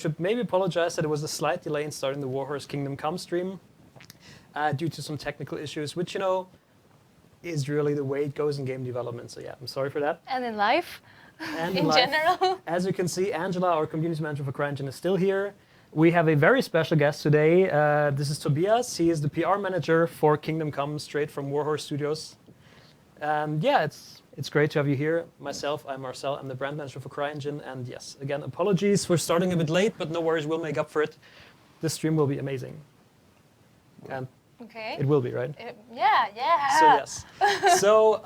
should maybe apologize that it was a slight delay in starting the Warhorse Kingdom Come stream due to some technical issues, which, you know, is really the way it goes in game development. So yeah, I'm sorry for that. And in life, And in general. As you can see, Angela, our community manager for CRYENGINE, is still here. We have a very special guest today. This is Tobias. He is the PR manager for Kingdom Come, straight from Warhorse Studios. Yeah, it's great to have you here. Myself, I'm Marcel. I'm the brand manager for CRYENGINE. And yes, again, apologies for starting a bit late, but no worries, we'll make up for it. This stream will be amazing. And Okay. it will be, right? Yeah. So yes. So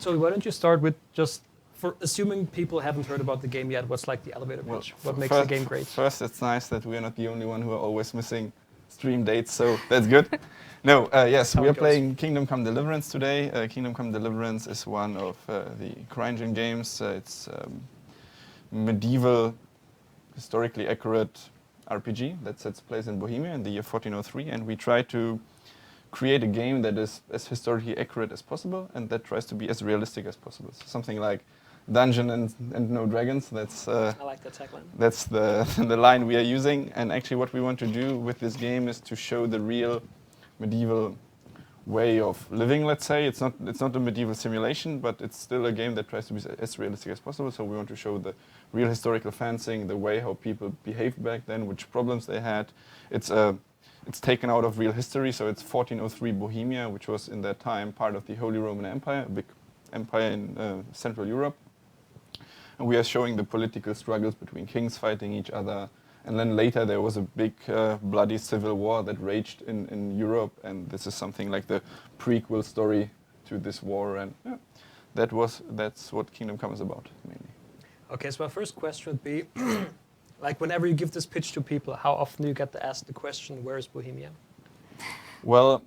why don't you start with just, for assuming people haven't heard about the game yet, what's like the elevator pitch? What makes the game great? First, it's nice that we're not the only one who are always missing stream dates, so that's good. No, yes, we are playing Kingdom Come Deliverance today. Kingdom Come Deliverance is one of the CRYENGINE games. It's medieval, historically accurate RPG that sets place in Bohemia in the year 1403, and we try to create a game that is as historically accurate as possible and that tries to be as realistic as possible. So something like Dungeon and No Dragons. That's I like that tagline. That's the line we are using. And actually, what we want to do with this game is to show the real medieval way of living. Let's say it's not a medieval simulation, but it's still a game that tries to be as realistic as possible. So we want to show the real historical fencing, the way how people behaved back then, which problems they had. It's taken out of real history, so it's 1403 Bohemia, which was in that time part of the Holy Roman Empire, a big empire in Central Europe. And we are showing the political struggles between kings fighting each other. And then later there was a big bloody civil war that raged in Europe. And this is something like the prequel story to this war. And yeah, that's what Kingdom Come is about, mainly. Okay, so my first question would be, like whenever you give this pitch to people, how often do you get to ask the question, where is Bohemia? Well,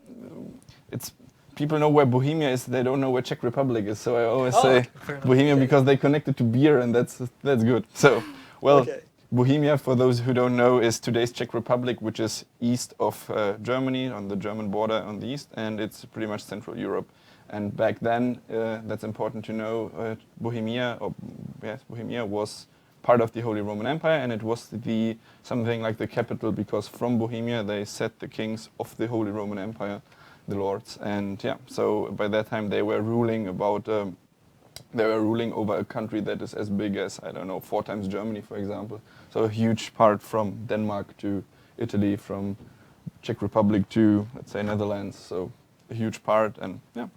people know where Bohemia is, they don't know where Czech Republic is. So I always say Bohemia because they connect it to beer, and that's good. So, well, Bohemia, for those who don't know, is today's Czech Republic, which is east of Germany, on the German border on the east, and it's pretty much Central Europe. And back then, that's important to know, Bohemia was part of the Holy Roman Empire, and it was something like the capital, because from Bohemia they set the kings of the Holy Roman Empire, the lords, and yeah. So by that time they were ruling over a country that is as big as, I don't know, 4 times Germany, for example. So a huge part from Denmark to Italy, from Czech Republic to, let's say, Netherlands. So a huge part, and yeah.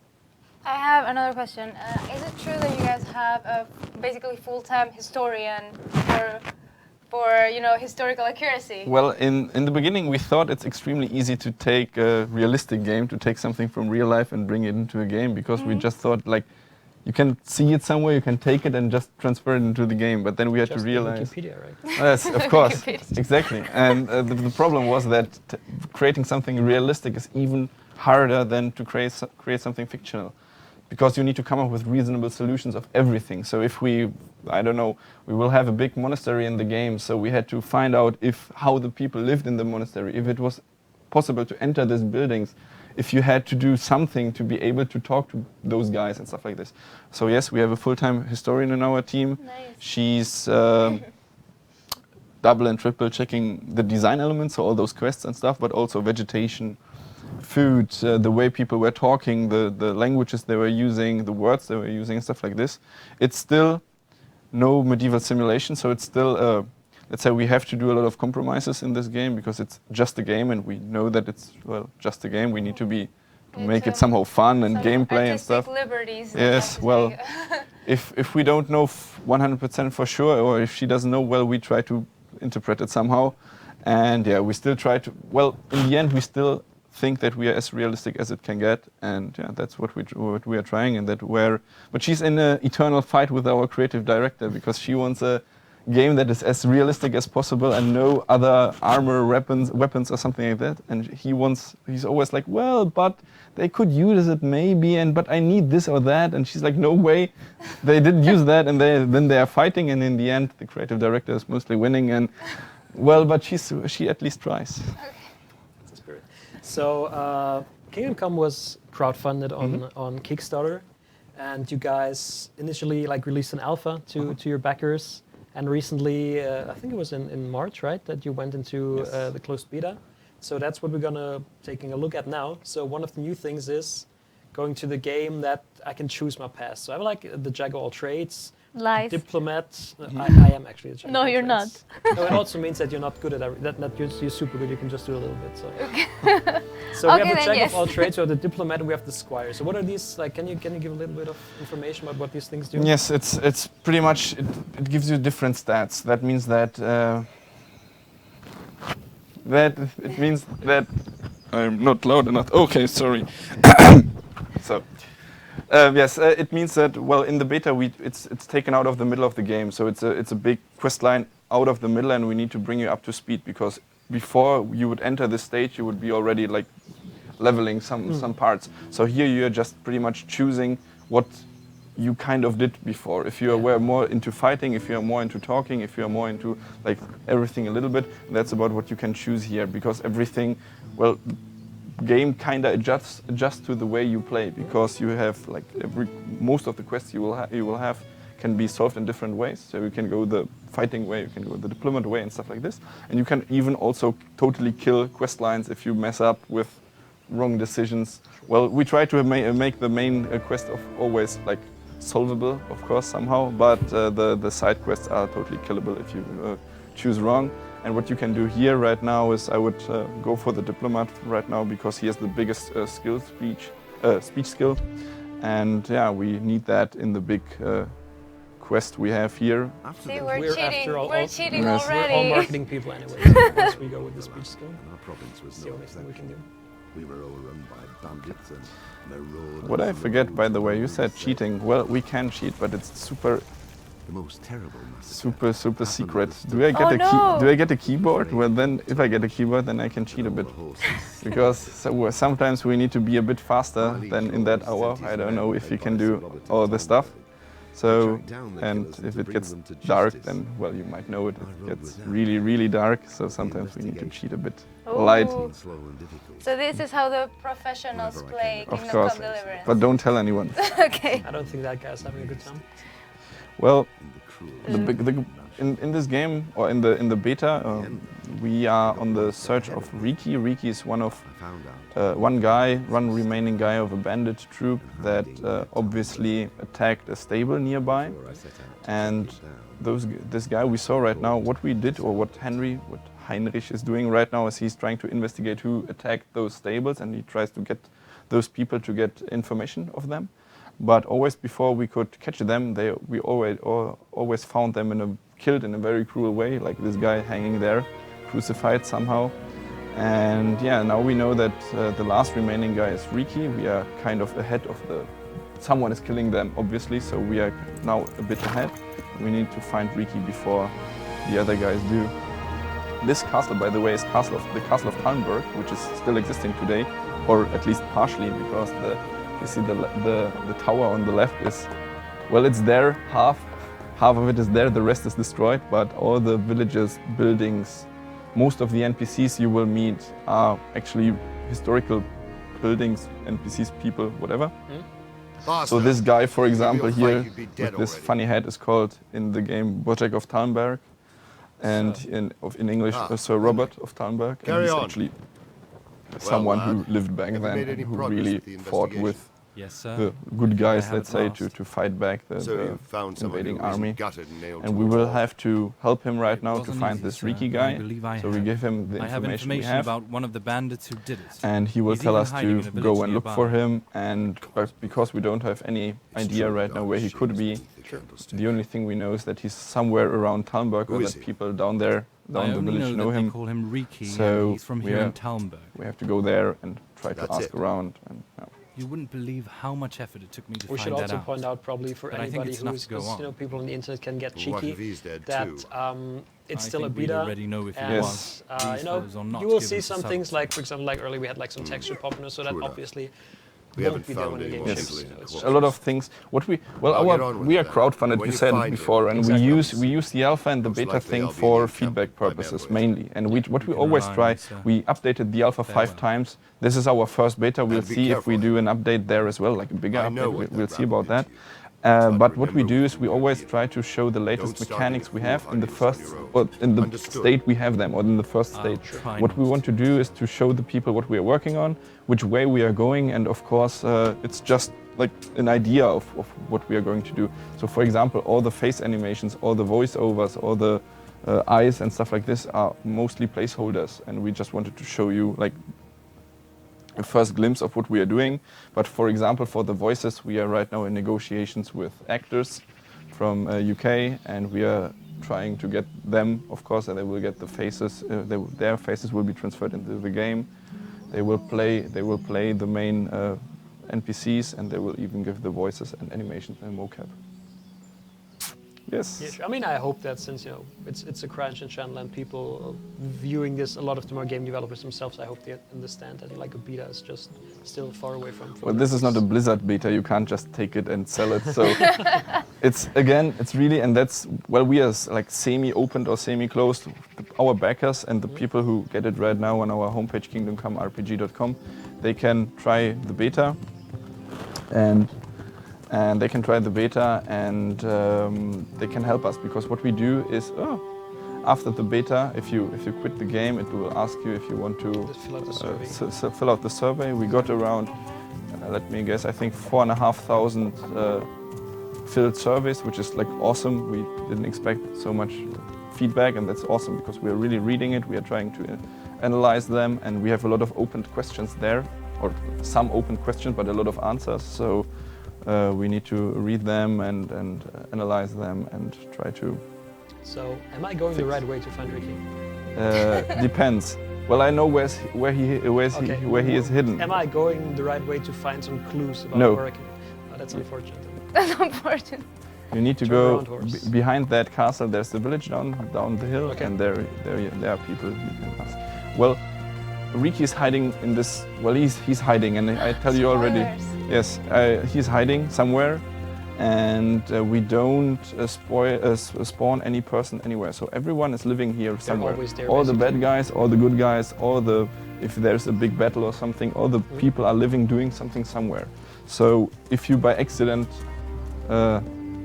I have another question. Is it true that you guys have a basically full-time historian for historical accuracy? Well, in the beginning we thought it's extremely easy to take a realistic game, to take something from real life and bring it into a game, because we just thought, like, you can see it somewhere, you can take it and just transfer it into the game. But then we had to realize... Wikipedia, right? Yes, of course, exactly. And the problem was that creating something realistic is even harder than to create something fictional, because you need to come up with reasonable solutions of everything. So if we will have a big monastery in the game, so we had to find out how the people lived in the monastery, if it was possible to enter these buildings, if you had to do something to be able to talk to those guys and stuff like this. So yes, we have a full-time historian in our team. Nice. She's double and triple checking the design elements, so all those quests and stuff, but also vegetation, food, the way people were talking, the languages they were using, the words they were using, and stuff like this. It's still no medieval simulation, so it's still, let's say we have to do a lot of compromises in this game, because it's just a game, and we know that it's, well, just a game. We need to make it somehow fun and gameplay and stuff. Liberties. Yes, well, if we don't know 100% for sure, or if she doesn't know, well, we try to interpret it somehow. And yeah, we still try to, well, in the end we still think that we are as realistic as it can get, and yeah, that's what we are trying, and but she's in an eternal fight with our creative director, because she wants a game that is as realistic as possible and no other armor, weapons or something like that, and he's always like, well, but they could use it maybe, but I need this or that, and she's like, no way, they didn't use that, and then they are fighting, and in the end the creative director is mostly winning, and well, but she at least tries. So Kingdom Come was crowdfunded on Kickstarter, and you guys initially released an alpha to your backers. And recently, I think it was in March, right, that you went into Yes. the closed beta. So that's what we're gonna taking a look at now. So one of the new things is going to the game that I can choose my path. So I like the jack of all trades, Lies. diplomat. I am actually a jack. No, of all you're trades. No, it also means that you're not good at that you're super good. You can just do a little bit. So, so we Okay, have the then jack yes. of all trades, or the diplomat, and we have the squire. So what are these? Like, can you give a little bit of information about what these things do? Yes, it's pretty much, it gives you different stats. That means that it means that I'm not loud enough. Okay, sorry. So yes, it means that, well, in the beta it's taken out of the middle of the game, so it's a big quest line out of the middle, and we need to bring you up to speed, because before you would enter this stage, you would be already like leveling some parts. So here you're just pretty much choosing what you kind of did before. If you were more into fighting, if you are more into talking, if you are more into like everything a little bit, that's about what you can choose here, because everything, well, game kind of adjusts to the way you play, because you have like most of the quests you will have can be solved in different ways. So you can go the fighting way, you can go the diplomat way and stuff like this, and you can even also totally kill quest lines if you mess up with wrong decisions. Well, we try to make the main quest of always like solvable, of course, somehow, but the side quests are totally killable if you choose wrong. And what you can do here right now is I would go for the diplomat right now, because he has the biggest speech skill, and yeah, we need that in the big quest we have here. See, we're cheating. after all- We're cheating Yes. We're all already. marketing people anyway. So once we go with the speech skill, And our province was it's the no only thing we can do. exception. We were overrun by bandits and marauders. What I and forget, by the way, you roads said and cheating. Well, we can cheat, but it's super The most terrible massacre super happened secret. on the Do I get Oh, a key? no. Do I get a keyboard? Well, then if I get a keyboard, then I can cheat a bit, Warhorses. because sometimes we need to be a bit faster than in that hour. I don't know if you can do all the stuff. So, and if it gets dark, then well, you might know it. It gets really dark. So sometimes we need to cheat a bit. Light, Ooh. Slow and difficult. So this is how the professionals Whenever I play can. of Kingdom course, Come Deliverance. but don't tell anyone. Okay. I don't think that guy's having a good time. Well, In the cruel in this game, or in the beta, we are on the search of Riki. Riki is one remaining guy of a bandit troop that obviously attacked a stable nearby. before I set out to And track it down. this guy we saw right now, what we did, or what Heinrich is doing right now, is he's trying to investigate who attacked those stables, and he tries to get those people to get information of them. But always before we could catch them, we always found them killed in a very cruel way, like this guy hanging there, crucified somehow. And yeah, now we know that the last remaining guy is Riki. We are kind of ahead of someone is killing them, obviously, so we are now a bit ahead. We need to find Riki before the other guys do. This castle, by the way, is the castle of Talmberg, which is still existing today, or at least partially, because you see the tower on the left is, well, it's there, half of it is there, the rest is destroyed, but all the villages, buildings, most of the NPCs you will meet are actually historical buildings, NPCs, people, whatever. So this guy, for example, here with this funny hat is called in the game Bojack of Talmberg, and in English Sir Robert of Talmberg. And Carry he's on. actually someone who lad, lived back have you then made and any who progress really with the fought investigation? with Yes, sir. the good guys, have let's at say, last. to fight back the So you found someone invading who wasn't army. gutted and nailed And to we a will wall. have to help him right now to Wasn't find easy, this sir, Riki but I guy. believe I So we have. give him the I have information we information have. about one of the bandits who did it. And he will He's tell even us hiding to in a village go and look nearby. for him. And but because we don't have any idea right now where he could be, the only thing we know is that he's somewhere around Talmberg, Who or is that he? people down there, I down the only village know know that they him. call him Riki, So and he's from we here are- in Talmberg. We have to go there and try to That's ask it. around. And, You wouldn't believe how much effort it took me to We should find that also out. point out, probably for But I think anybody it's enough who's, to go 'cause, on. people on the internet can get Well, what cheeky, if he's dead that too? it's I still a think we'd beta. already know if he and, was. These you know, fellows are not you will given see to some things subtlety. like, for example, like earlier we had like some texture popping, so that True enough. obviously We won't haven't be there found when the any game more ships. mutilated It's corpses. a lot of things. What we well, I'll get on with we are it then. crowdfunded. When You you said find before, him, and Exactly. we use the alpha and the Most beta likely thing I'll be for in feedback camp by purposes Manboy. mainly. And what we can always rely on try, it, sir. we updated the alpha 5 Farewell. times. This is our first beta. We'll And be see if we careful. do an update there as well, like a bigger I know update. what We'll that see about rabbit that. did to you. But what we do is we always try to show the latest mechanics we have in the first, or in the state we have them, or in the first state. What we want to do is to show the people what we are working on, which way we are going, and of course it's just like an idea of what we are going to do. So for example, all the face animations, all the voiceovers, all the eyes and stuff like this are mostly placeholders, and we just wanted to show you like a first glimpse of what we are doing. But for example, for the voices, we are right now in negotiations with actors from UK, and we are trying to get them, of course, and they will get the faces. Their faces will be transferred into the game. They will play the main NPCs, and they will even give the voices and animations and mocap. Yes. Yeah, sure. I mean, I hope that since it's a CRYENGINE channel and people viewing this, a lot of them are game developers themselves. I hope they understand that like a beta is just still far away from. Well, this is not a Blizzard beta. You can't just take it and sell it. So it's really, and that's, well, we are like semi-opened or semi-closed. Our backers and the people who get it right now on our homepage kingdomcomerpg.com, they can try the beta, and they can try the beta, and they can help us, because what we do is after the beta, if you quit the game, it will ask you if you want to fill out the survey. Fill out the survey. We got around, let me guess, I think 4,500 filled surveys, which is like awesome. We didn't expect so much feedback, and that's awesome because we are really reading it. We are trying to analyze them, and we have a lot of open questions there, or some open questions, but a lot of answers. So we need to read them and analyze them and try to. So, am I going the right way to find Ricky? Depends. Well, I know where he is hidden. Am I going the right way to find some clues about No. working? Oh, that's unfortunate. That's unfortunate. You need to Turn go around, horse. behind that castle. There's the village down the hill, Okay. and there are people you can ask. Well, Riki is hiding in this. Well, he's hiding, and I tell you already. Spoilers. Yes, he's hiding somewhere, and we don't spawn any person anywhere. So everyone is living here somewhere. always there, All the basically. bad guys, all the good guys, if there's a big battle or something, all the people are living doing something somewhere. So if you by accident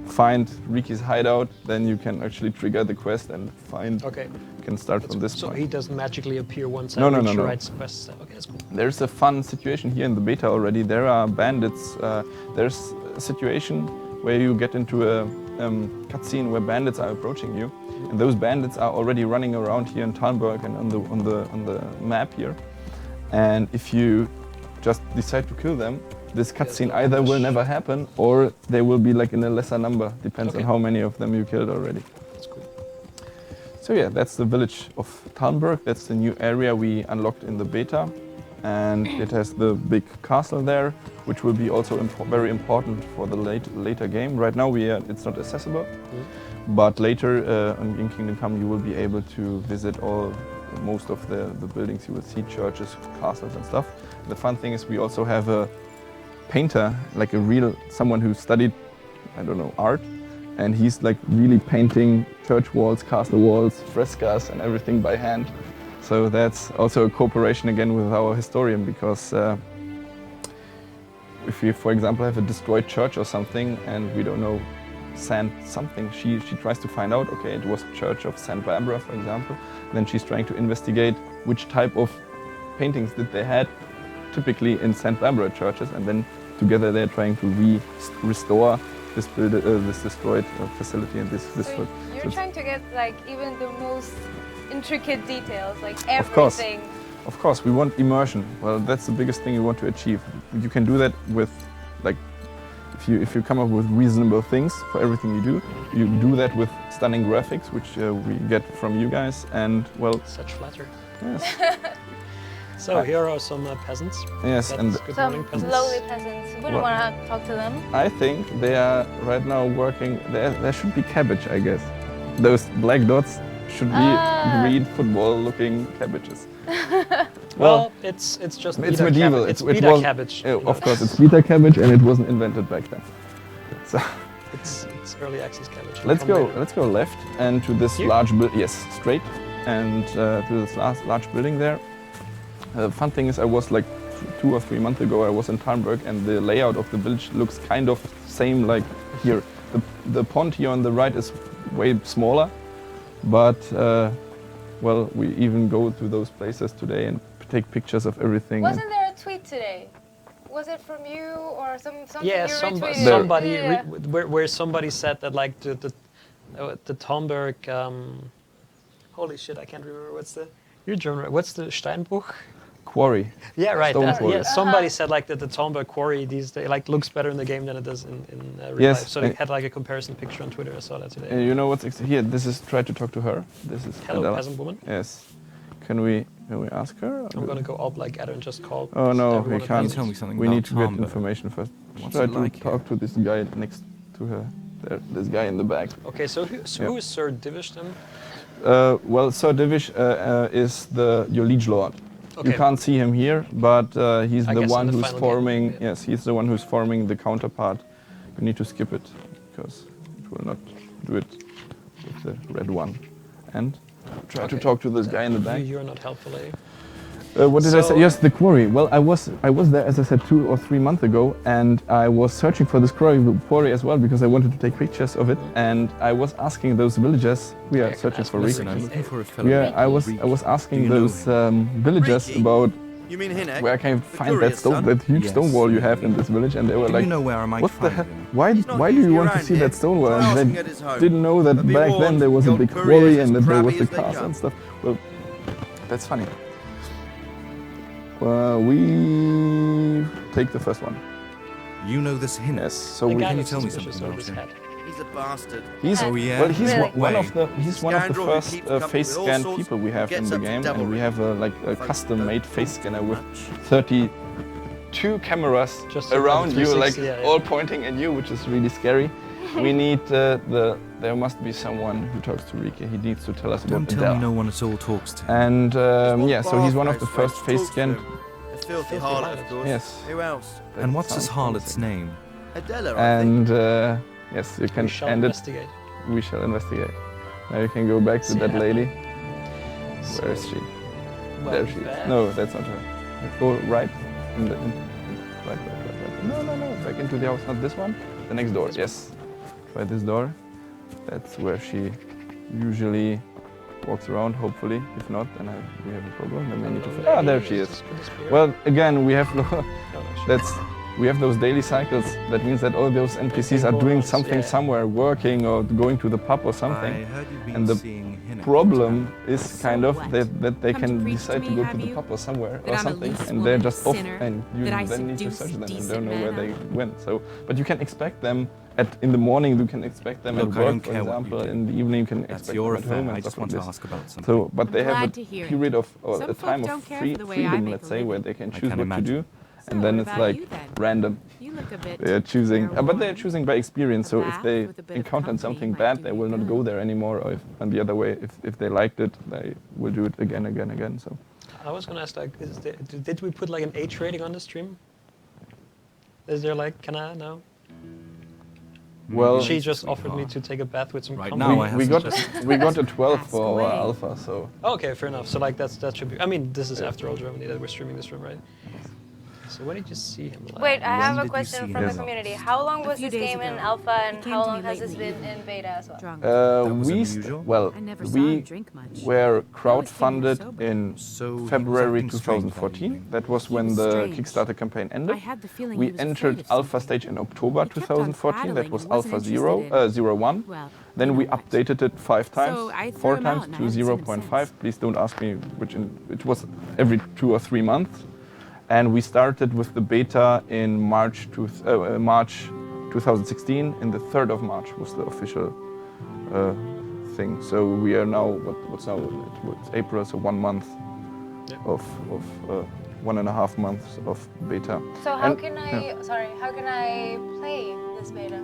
find Riki's hideout, then you can actually trigger the quest and find. Okay. Can start from this So point. he doesn't magically appear once No, I no, reach no, the no. right quest. Okay, that's cool. There's a fun situation here in the beta already. There are bandits. There's a situation where you get into a cutscene where bandits are approaching you, and those bandits are already running around here in Talmberg and on the map here. And if you just decide to kill them, this cutscene either will never happen or they will be like in a lesser number. Depends on how many of them you killed already. That's cool. So yeah, that's the village of Talmberg. That's the new area we unlocked in the beta, and it has the big castle there, which will be also very important for the later game. Right now it's not accessible, but later in Kingdom Come you will be able to visit most of the buildings. You will see churches, castles and stuff. The fun thing is we also have a painter, like someone who studied, I don't know, art. And he's like really painting church walls, castle walls, frescoes and everything by hand. So that's also a cooperation again with our historian, because if we, for example, have a destroyed church or something and we don't know something, she tries to find out, okay, it was Church of St. Barbara, for example. Then she's trying to investigate which type of paintings did they had typically in St. Barbara churches, and then together they're trying to restore this destroyed facility and this. So you're trying to get like even the most intricate details, like Of course. everything. Of course, we want immersion. Well, that's the biggest thing you want to achieve. You can do that with, like, if you come up with reasonable things for everything you do that with stunning graphics, which we get from you guys, and well. Such flattery. Yes. So here are some peasants. Yes, That's and good Some morning, peasants. lowly peasants. Wouldn't want to talk to them. I think they are right now working. There should be cabbage, I guess. Those black dots should be green football-looking cabbages. Well, it's just it's beta medieval. Cabbage. It's it beta was, cabbage. Of course, it's beta cabbage, and it wasn't invented back then. So It's early access cabbage. let's From go. later. Let's go left and to this Here? large building. Yes, straight and to this large building there. The fun thing is, I was like 2 or 3 months ago. I was in Talmberg, and the layout of the village looks kind of same like here. The pond here on the right is way smaller, but well, we even go to those places today and take pictures of everything. Wasn't there a tweet today? Was it from you or something Yeah, you retweeted? somebody Yeah. where somebody said that like the Tomberg. Holy shit! I can't remember what's the. You're German, right? What's the Steinbruch? Quarry. Yeah, right. Stone quarry. Yeah, somebody said like that the Tomberg quarry these days like looks better in the game than it does in real Yes, life. So they and- had like a comparison picture on Twitter. I saw that today. And you know what's here? This is try to talk to her. This is Hello, Adela. peasant woman. Yes. Can we ask her? or I'm do- gonna go up like at her and just call. Oh no, everyone we at can't. once. Tell me something We about need to get Tomberg. information first. What's Try it to like talk to this guy next to her. There, this guy in the back. Okay, so who is Sir Divish then? Well, Sir Divish is your liege lord. Okay. You can't see him here, but he's I the guess in one the who's final forming. game, yeah. Yes, he's the one who's forming the counterpart. You need to skip it because it will not do it with the red one. And try to Okay. talk to this guy in the back. You're not helpful, eh? What did I So- say? Yes, the quarry. Well, I was there, as I said, 2 or 3 months ago, and I was searching for this quarry as well because I wanted to take pictures of it. And I was asking those villagers. We are Yeah, searching ask for Listen, Listen, Riki. I'm looking for a fellow. Yeah, I was Do asking you know those villagers Riki? about You mean Hinek? where I can The find that curious stone, son? that huge Yes. stone wall you have in this village, and they were Do like, you know where I might "What the find hell? him? Why He's not do you usually want to around see here. that stone wall?" Try And asking they at his home. didn't know that But be back then warned, there was a your big couriers quarry as and that there was crabby the as they castle come. and stuff. Well, that's funny. We take the first one. You know this Hinek? Yes. So The we guy can you looks tell me suspicious something with his about hat. He's a bastard. He's Oh, yeah? well, he's Really? one of the Scoundrel who first keeps company face with all scan sorts people we who have in gets the up to game, and devilry. we have a If I custom-made don't face talk scanner too with much. 32 cameras Just around you, 360, like yeah, yeah. all pointing at you, which is really scary. We need there must be someone who talks to Riki. He needs to tell us Don't about tell me Adele. no one at all talks to him. And There's yeah, so he's one of the barface first went to face talk to scanned. him. A filthy Filthy harlot, harlot. of course. Yes. Who else? And what's Sounds this harlot's promising. name? Adela, I think. And yes, you can We shall end it. investigate. We shall investigate. Now you can go back to See that ya. lady. So, Where is she? well, There she is. bad. No, that's not her. Go right. Right. No. Back into the house. Not this one. The next door. This Yes. Try this door. That's where she usually walks around. Hopefully, if not, then we have a problem. Then we need to. Hello, Ah, there lady. she is. Just disappear. Well, again, we have. No, no, That's we have those daily cycles. That means that all those NPCs are doing something Yeah. somewhere, working or going to the pub or something. I heard you've been And the seeing Hinek. Problem is So kind of what? that they Come to can preach to decide to me, go have to the you? pub or somewhere That or I'm a something, loose and they're woman, just off, sinner, and you that I then need to seduce search them and decent don't know where men. they went. So, but you can expect them in the morning. You can expect them Look, at I work, don't for care what you example. do. In the evening, you can That's expect your them at home affair. and I just stuff want like to this. ask about something. So, but I'm they have glad a to hear it. period of or Some a folk time don't of care for the way I freedom, make let's a say, where living. they can I choose can what to imagine. do, and So then what it's about like you then? random. You look a bit. They are choosing, but they are careworn. choosing by experience. So if bath they with a bit of encounter company something might bad, do they you will not good. go there anymore. Or and the other way, if they liked it, they will do it again. So I was gonna ask, like, did we put like an H rating on the stream? Is there like, can I know? well, She Maybe just sweetheart. offered me to take a bath with some Right company. now I have we got suggested- we got a 12 Ask for our away. alpha. So Okay, fair enough. So like that should be. I mean, this is after all Germany that we're streaming this from, right? So when did you see him? Last? Wait, I When have did a you question see from the him? community. How long was few this days game in ago. alpha He and came how to long me has late this in the been in beta as well? Drunk. was we unusual. well I never saw him we drink much. were think crowdfunded he was sober. in So he February was acting strange that 2014. evening. That was He when was the strange. Kickstarter campaign I ended. had the feeling We he was entered afraid of alpha something. stage in October He kept on 2014. That prattling was and alpha wasn't 01. Well, Then you we know what? updated it 5 times, So I threw 4 him times out and I to haven't seen him 0.5. since. Please don't ask me which. It was every 2 or 3 months, and we started with the beta in March 2016. And the 3rd of March was the official thing. So we are now what's now? It's April, so 1 month Yeah. of 1.5 months of beta. So how And- can yeah. how can I play this beta?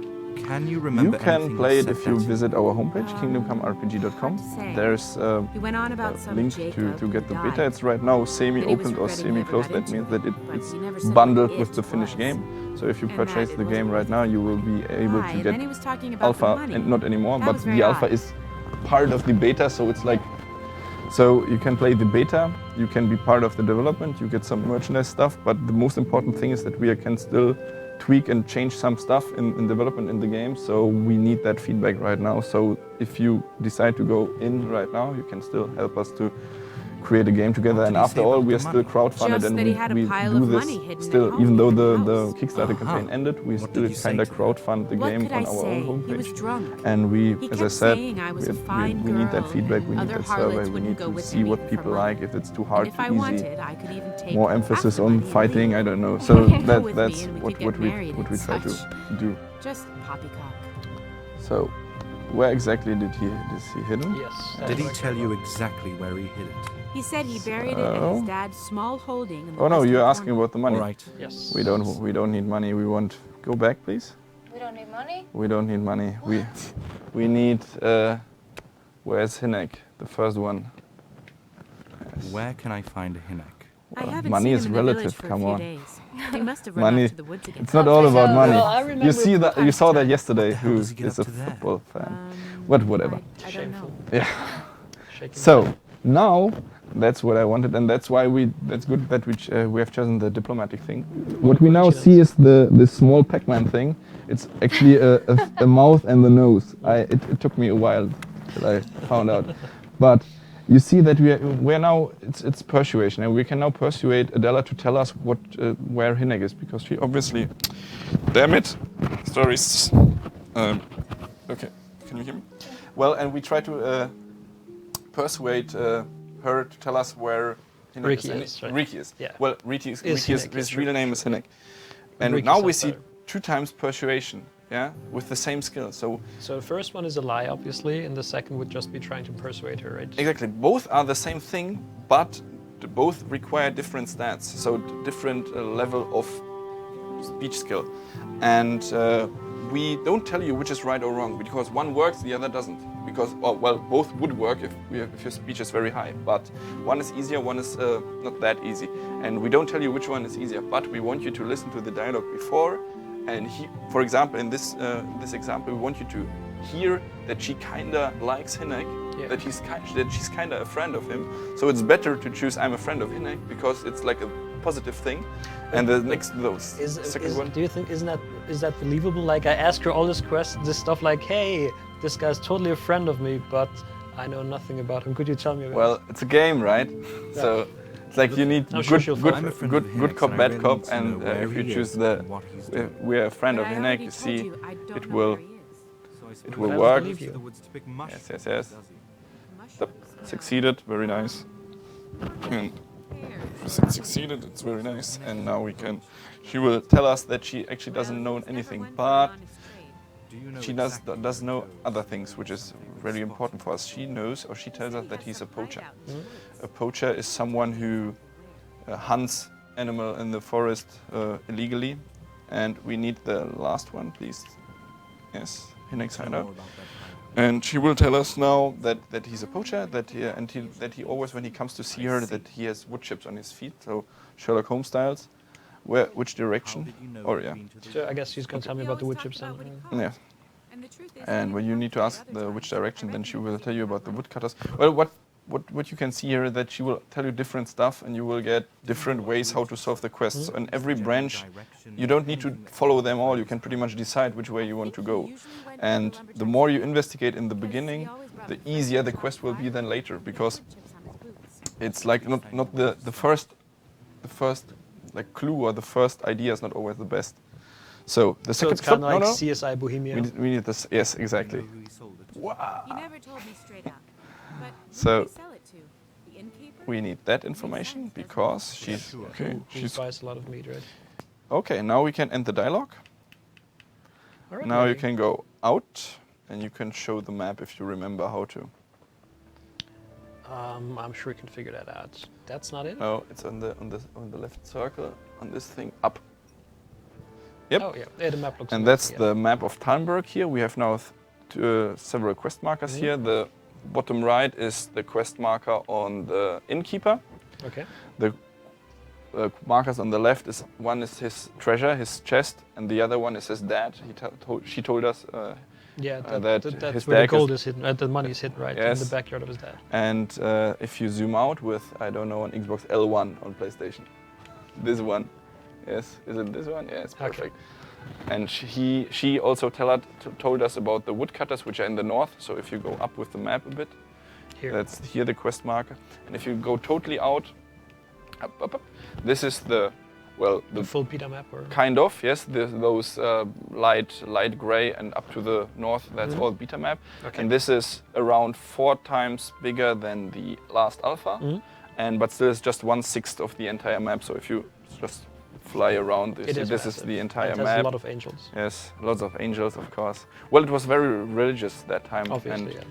Can you You remember can anything play it said if you that? visit our homepage, Hard kingdomcomerpg.com. to say. There's He went on about a some link Jacob to get who the died. beta. It's right now That he was semi-opened or regretting he ever semi-closed. got That into means it, that but it's he never said bundled what with it the finished was. game. So if you And that purchase it the wasn't game right worth now, it. you will be able Why? to And then get he was talking about the alpha, money. and not anymore, That but was the very alpha odd. is part of the beta. So it's like, so you can play the beta, you can be part of the development, you get some merchandise stuff, but the most important thing is that we can still tweak and change some stuff in development in the game. So we need that feedback right now. So if you decide to go in right now, you can still help us to create a game together. What And did he after say all, about we the are still money? crowdfunded, Just and that he had a we pile do of this money hidden at still, home even though in the the house. Kickstarter campaign ended, we What still did you say kind of to him? crowdfund the What game could on I our say? own He was homepage. drunk. And we, He as I kept said, saying I was a fine we need that girl, feedback, we need other that survey, harlots we wouldn't need go to with see him what for people money. like, if it's too And hard, if too I easy. wanted, I could even take More emphasis half the on money and fighting, leave. I don't know. He So could go with me that's and we what, could get married what we and try to such. do. Just poppycock. So where exactly did he hit him? Yes. Did he tell you exactly where he hid it? He said he buried it at his dad's small holding in the Oh no, western you're asking corner. about the money. All right. Yes. We don't need money. We want, go back please. We don't need money? We don't need money. We need, where's Hinek? The first one. Yes. Where can I find a Hinek? I haven't money seen is him in the relative, village for come a few on. days. He must have run Money. off to the woods again. It's not all about so- money. Well, I remember You see that, you saw that time. yesterday, What the hell who does he get is up a to there? football fan. Um, Whatever. I don't know. Yeah. Shaking So now that's what I wanted, and that's why that's good that we have chosen the diplomatic thing. What we now see is the small Pac-Man thing. It's actually a mouth and the nose. It took me a while till I found out, but you see that we're now it's persuasion, and we can now persuade Adela to tell us where Hinek is, because she obviously, damn it, stories. Okay, can you hear me? Well, and we try to persuade her to tell us where Hinek Ricky is. is, right? Ricky is. Yeah. Well, Ricky is Hinek, his yes, real name is Hinek. And Ricky now we sounds see better. 2 times persuasion, yeah, with the same skill. So So the first one is a lie, obviously, and the second would just be trying to persuade her, right? exactly, both are the same thing, but both require different stats, so different level of speech skill. And we don't tell you which is right or wrong, because one works, the other doesn't. Because, well, both would work if your speech is very high, but one is easier, one is not that easy. And we don't tell you which one is easier, but we want you to listen to the dialogue before. And for example, in this example, we want you to hear that she kinda likes Hinek, Yeah. that she's kinda a friend of him. So it's better to choose I'm a friend of Hinek, because it's like a positive thing. And the second one. Do you think is that believable? Like, I ask her all this stuff like, hey, this guy's totally a friend of me, but I know nothing about him. Could you tell me about Well, it's a game, right? So it's like you need I'm sure she'll find I'm a good friend of good Hinek's, cop, and I bad really cop, need to and know where if you he choose is the and what he's doing. we're a friend But of I Hinek, already you told see, you, I don't it know will where he is. So I suppose it will I work. believe you. the woods to pick mushrooms, Yes. does he? Yep. Succeeded, very nice. And succeeded, it's very nice. And now she will tell us that she actually doesn't know anything, but Do you know she exactly does where know to go? other things, which is really important for us. She knows, or she tells us, that he's a poacher. A poacher is someone who hunts animal in the forest illegally, and we need the last one, please. Yes, Hinek's Tell hideout. more about that. And she will tell us now that he's a poacher, that he always, when he comes to see her, that he has wood chips on his feet, so Sherlock Holmes styles. Which How direction? did you know Or he'd yeah. been to the So I guess she's gonna tell me about the wood chips then. Yeah. And the truth is, And he when you didn't need to come ask the other which time. direction, I then reckon she he will was tell you looking about the for woodcutters. one. Well, what you can see here, that she will tell you different stuff, and you will get different ways how to solve the quests. So in every branch, you don't need to follow them all. You can pretty much decide which way you want to go. And the more you investigate in the beginning, the easier the quest will be then later, because it's like not the first like clue or the first idea is not always the best. So the So second it's kind of like no. CSI Bohemia. We need this. Yes, exactly. Who he sold it to? He never told me straight up. But who So- did he sell it to? The innkeeper? We need that information because she's okay. Who She's buys a lot of meat, right? okay. Now we can end the dialogue. All right, Now you maybe. can go out and you can show the map if you remember how to. I'm sure you can figure that out. That's not it. No, it's on the left circle on this thing up. Yep. Oh yeah, the map looks. And nice, that's yeah. the map of Talmberg here. We have now several quest markers here. The bottom right is the quest marker on the innkeeper. Okay. The markers on the left one is his treasure, his chest, and the other one is his dad. She told us. Yeah, that that's his where the deck gold is hidden. The money is hidden, right? Yes. In the backyard of his dad. And if you zoom out with, I don't know, an Xbox L1 on PlayStation, this one, yes, is it this one? Yes, Okay. perfect. And she also told us about the woodcutters, which are in the north. So if you go up with the map a bit, Here. that's here the quest marker. And if you go totally out, up, this is the full beta map, or kind of, yes. Those light gray and up to the north, that's all beta map. Okay. And this is around 4 times bigger than the last alpha, but still it's just 1/6 of the entire map. So if you just fly around this, It is this is massive. the entire it has map. a lot of angels. Yes, lots of angels, of course. Well, it was very religious that time, Obviously, and yeah.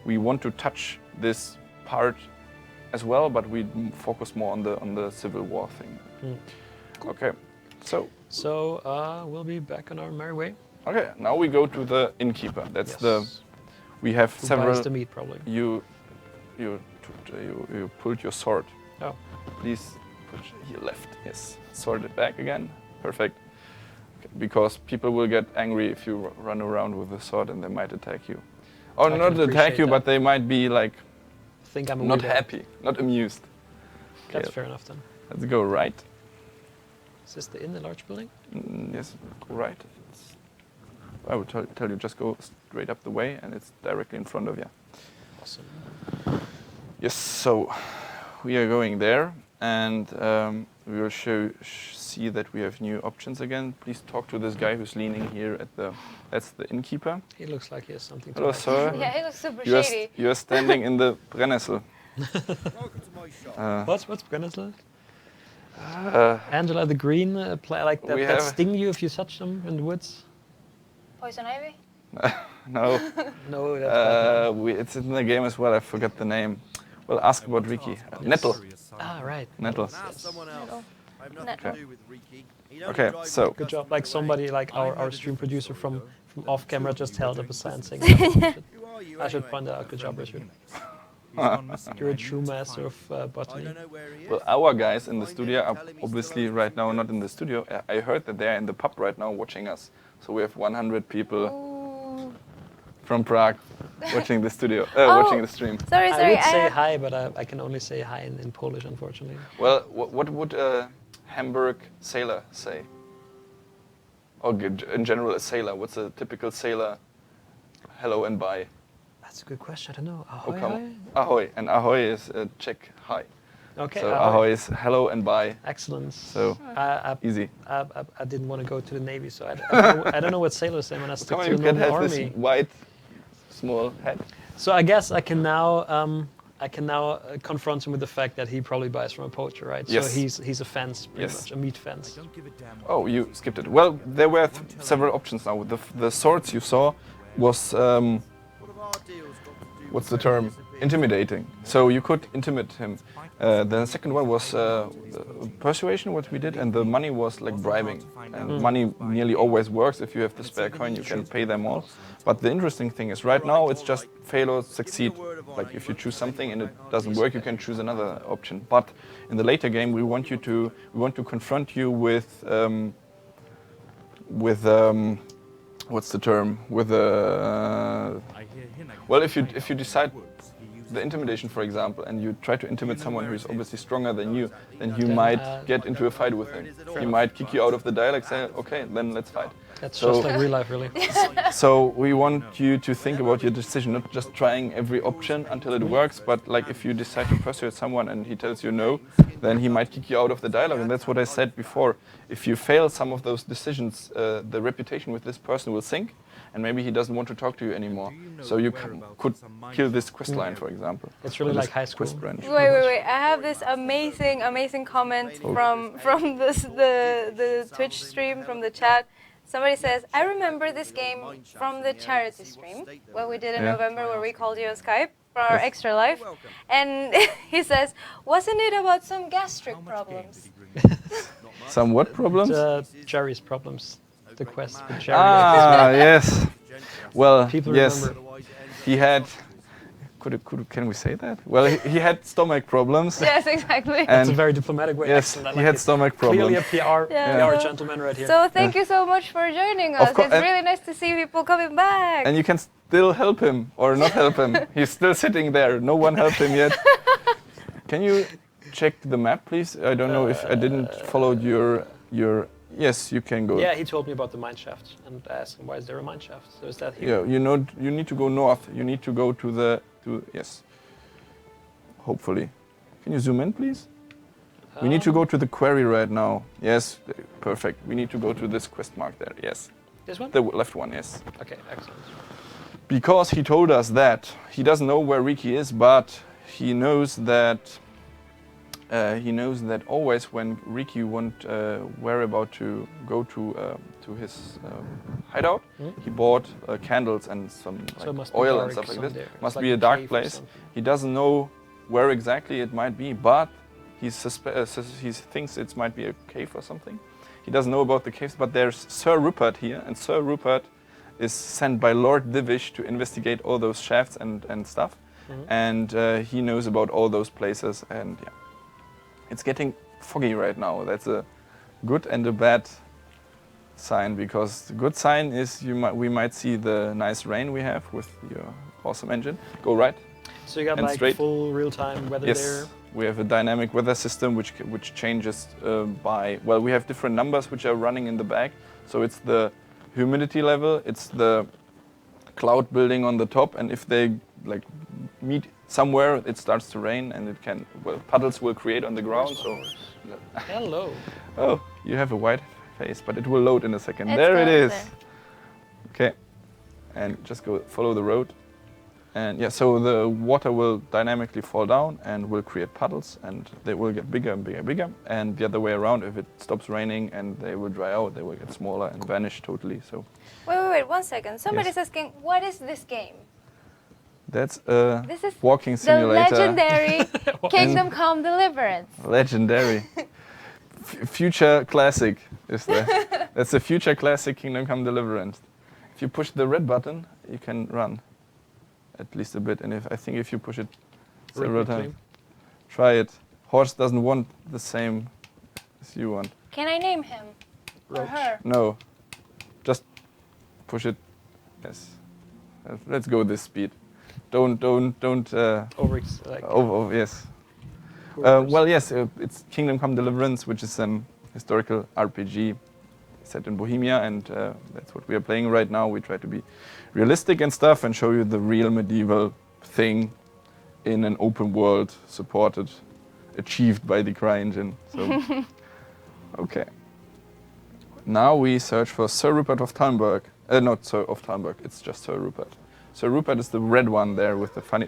we want to touch this part as well, but we focus more on the Civil War thing. Okay, so we'll be back on our merry way. okay, now we go to the innkeeper. That's Yes. we have Who several. buys the meat, probably. You pulled your sword. Oh, Please put your left. Yes, sword it back again. Perfect. Okay, because people will get angry if you run around with a sword and they might attack you. Or I can not attack appreciate you, that. but they might be like I think I'm a not weirdo. happy, not amused. That's Okay, fair enough then. let's go right. Is this the inn, the large building? Yes, go right. I would tell you just go straight up the way, and it's directly in front of you. Awesome. Yes, so we are going there, and we will see that we have new options again. Please talk to this guy who's leaning here at the. That's the innkeeper. He looks like he has something to Hello, hide. sir. Yeah, he looks super You are, shady. you are standing in the Brennnessel. What's Brennnessel? Uh, Angela the Green, like that, We that have- sting you if you touch them in the woods? Poison ivy? no, No, that's bad. it's in the game as well. I forgot the name. Well, ask about Ricky. Nettle. Ah, right. Nettle. Nah, someone else. I have nothing Nettle. to do with Riki. He don't Okay, drive so- me Good job. Like somebody, like our stream producer from off camera just held up a sign saying, Who are you I should anyway? point that out. Good job, Richard. He's gone missing. You're a and I true need to master find of I botany. don't know where he is. Well, our guys in the studio are obviously right now not in the studio. I heard that they are in the pub right now watching us. So we have 100 people Ooh. from Prague watching the studio, Oh. watching the stream. Sorry, I sorry. would say have- hi, but I can only say hi in Polish, unfortunately. Well, what would a Hamburg sailor say? Or in general, a sailor. What's a typical sailor hello and bye? That's a good question. I don't know. Oh, Ahoy, come hi? on. Ahoy. And ahoy is Czech hi. Okay. So ahoy is hello and bye. Excellent. So easy. I didn't want to go to the Navy, so I don't know what sailors say when I stick Come on, to you the can normal have army. this white small hat. So I guess I can now confront him with the fact that he probably buys from a poacher, right? Yes. So he's a fence, pretty Yes. much a meat fence. Don't give a damn what Oh, you skipped it. Well, there were several options now. The swords you saw was What have our deals got to do what's with the where he term? disappeared? Intimidating. So you could intimidate him. The second one was persuasion, what we did, and the money was like bribing. And money nearly always works. If you have the spare coin, you can pay them all. But the interesting thing is, right now it's just fail or succeed. Like if you choose something and it doesn't work, you can choose another option. But in the later game, we want to confront you with what's the term? With I hear Hinek well, is if you decide woods. He uses the intimidation, for example, and you try to intimidate someone who is obviously stronger than you, then you Then, might get into a fight with him. He might kick you out of the dialogue, say, okay, then let's fight. That's So- just like real life, really. So we want you to think about your decision, not just trying every option until it works, but like if you decide to persuade someone and he tells you no, then he might kick you out of the dialogue. And that's what I said before. If you fail some of those decisions, the reputation with this person will sink, and maybe he doesn't want to talk to you anymore. So you could kill this quest line, for example. It's really or this like high school. quest branch. Wait. I have this amazing comment from the Twitch stream, from the chat. Somebody says, I remember this game from the charity stream, what we did in Yeah. November, where we called you on Skype for our Yes. extra life. And he says, wasn't it about some gastric How much game problems? did he bring? Some what problems? Jerry's problems. The quest with Jerry. Ah, yes. Well, People yes, remember. he had. Can we say that? Well, he had stomach problems. Yes, exactly. That's a And very diplomatic way. yes, Excellent, I he like had it. stomach Clearly problems. a PR, Yeah. PR So- gentleman right here. So thank you so much for joining us. course, It's and- really nice to see people coming back. And you can still help him or not help him. He's still sitting there. No one helped him yet. Can you check the map, please? I don't know if I didn't follow your Yes, you can go. Yeah, he told me about the mine shaft, and I asked him why is there a mine shaft. So is that here? Yeah, you know, you need to go north. You need to go to the yes. Hopefully, can you zoom in, please? We need to go to the quarry right now. Yes, perfect. We need to go to this quest mark there. Yes, This one? the left one. Yes. Okay, excellent. Because he told us that he doesn't know where Riki is, but he knows that always when Riki were about to go to his hideout, he bought candles and some So it must be oil dark and stuff like this. somewhere. It's Must like be a a dark cave or place. something. He doesn't know where exactly it might be, but he thinks it might be a cave or something. He doesn't know about the caves, but there's Sir Rupert here, and Sir Rupert is sent by Lord Divish to investigate all those shafts and stuff. And he knows about all those places, and yeah. It's getting foggy right now. That's a good and a bad sign, because the good sign is we might see the nice rain we have with your awesome engine. Go right. So you got And like straight. full real-time weather Yes, there. we have a dynamic weather system which changes by, well, we have different numbers which are running in the back. So it's the humidity level, it's the cloud building on the top, and if they like meet somewhere, it starts to rain, and it can, well, puddles will create on the ground. So, Hello. oh, you have a white face, but it will load in a second. It's There it going is. there. Okay, and just go follow the road. And yeah, so the water will dynamically fall down and will create puddles, and they will get bigger and bigger and bigger. And the other way around, if it stops raining and they will dry out, they will get smaller and vanish totally. So Wait, 1 second. Somebody's Yes. asking, what is this game? that's a This is walking the simulator. legendary Kingdom Come Deliverance. Legendary. Future classic is there. That's a future classic Kingdom Come Deliverance. If you push the red button, you can run. At least a bit, and I think if you push it several times, try it. Horse doesn't want the same as you want. Can I name him? Or her? No, just push it. Yes, let's go this speed. Don't. Yes. Well, yes, it's Kingdom Come Deliverance, which is an historical RPG set in Bohemia, and that's what we are playing right now. We try to be realistic and stuff and show you the real medieval thing in an open world, achieved by the CRYENGINE. So, okay. Now we search for Sir Rupert of Talmberg. Not Sir of Talmberg, it's just Sir Rupert. Sir Rupert is the red one there with the funny,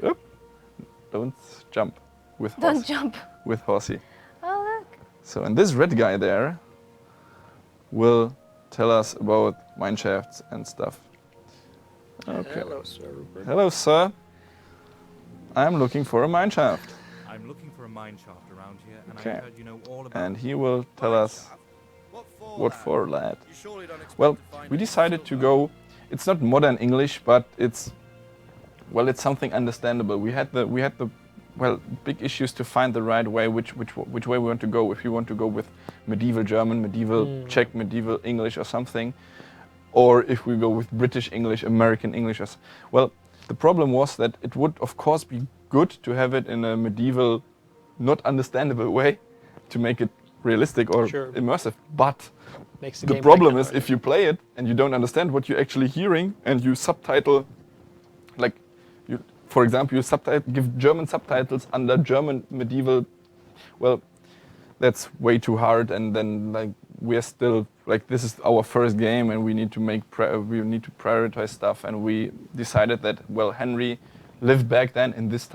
don't jump with horse. Don't jump. With horsey. Oh, look. So, and this red guy there will tell us about mine shafts and stuff. Okay. Hello, Sir Rupert. Hello, sir. I'm looking for a mine shaft. I'm looking for a mine shaft around here, and Okay. I heard you know all about And it. he will tell us what for, lad. You surely don't expect Well, to find we it decided to still, go, it's not modern English, but it's something understandable. We had the big issues to find the right way, which way we want to go. If you want to go with medieval German, medieval Czech, medieval English or something, or if we go with British English, American English. Well, the problem was that it would, of course, be good to have it in a medieval, not understandable way to make it realistic or immersive. But Makes the game problem like is if you play it and you don't understand what you're actually hearing and you subtitle, like, for example, you give German subtitles under German medieval, well, that's way too hard. And then like we're still like, this is our first game and we need to prioritize stuff. And we decided that, well, Henry lived back then in this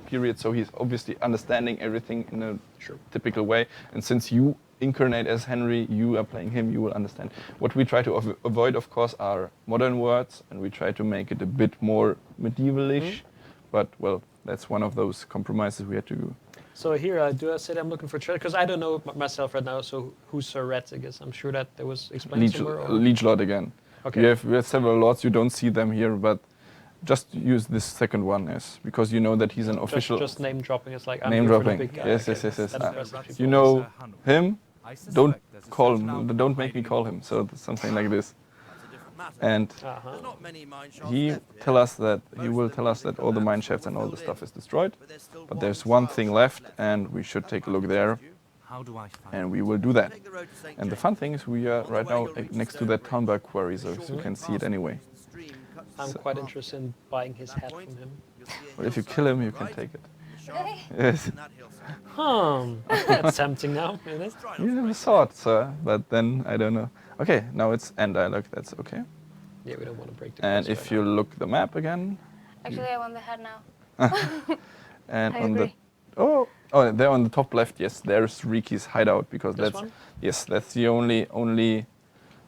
period, so he's obviously understanding everything in a typical way. And since you incarnate as Henry, you are playing him, you will understand. What we try to avoid, of course, are modern words, and we try to make it a bit more medievalish. But well, that's one of those compromises we had to do. So here, do I say that I'm looking for treasure? Because I don't know myself right now, so who's Sir Ratzig is. I'm sure that there was explained somewhere. Or? Liege Lord again. Okay. We have several lords, you don't see them here, but just use this second one, yes, because you know that he's an official. Just name dropping, it's like I'm name here for the dropping. big guy. Yes, Okay, yes. that's impressive. You know him, I suspect don't there's a call certain him, outlaw don't make me hiding call in him. the So something like this. That's a different matter. And There's not many mine shafts he left here, tell us that he Most will of them tell us will that all the mine collapse shafts or and all filled the stuff in. is destroyed. but there's still But there's one thing left, and we should take a look there. How do I find and we will do that. Take the road to St. And the James. fun thing is we are On the right way, now you'll reach next to Stone that Bridge. Townberg quarry, so you Shortly can see it past anyway. the stream cuts I'm the quite path. interested in buying his That hat point, from him. you'll see a But if you hillside kill him, on you the can right. take it. The shaft Yes. in that hillside. That's tempting now, isn't it? Try not You to have a break sword, sir, but then I don't know. Okay, now it's end dialogue, that's okay. Yeah, we don't want to break the And cross if right you now. look the map again, Actually, I want the head now. and I on agree. the there on the top left, yes, there's Riki's hideout because This that's one? yes, that's the only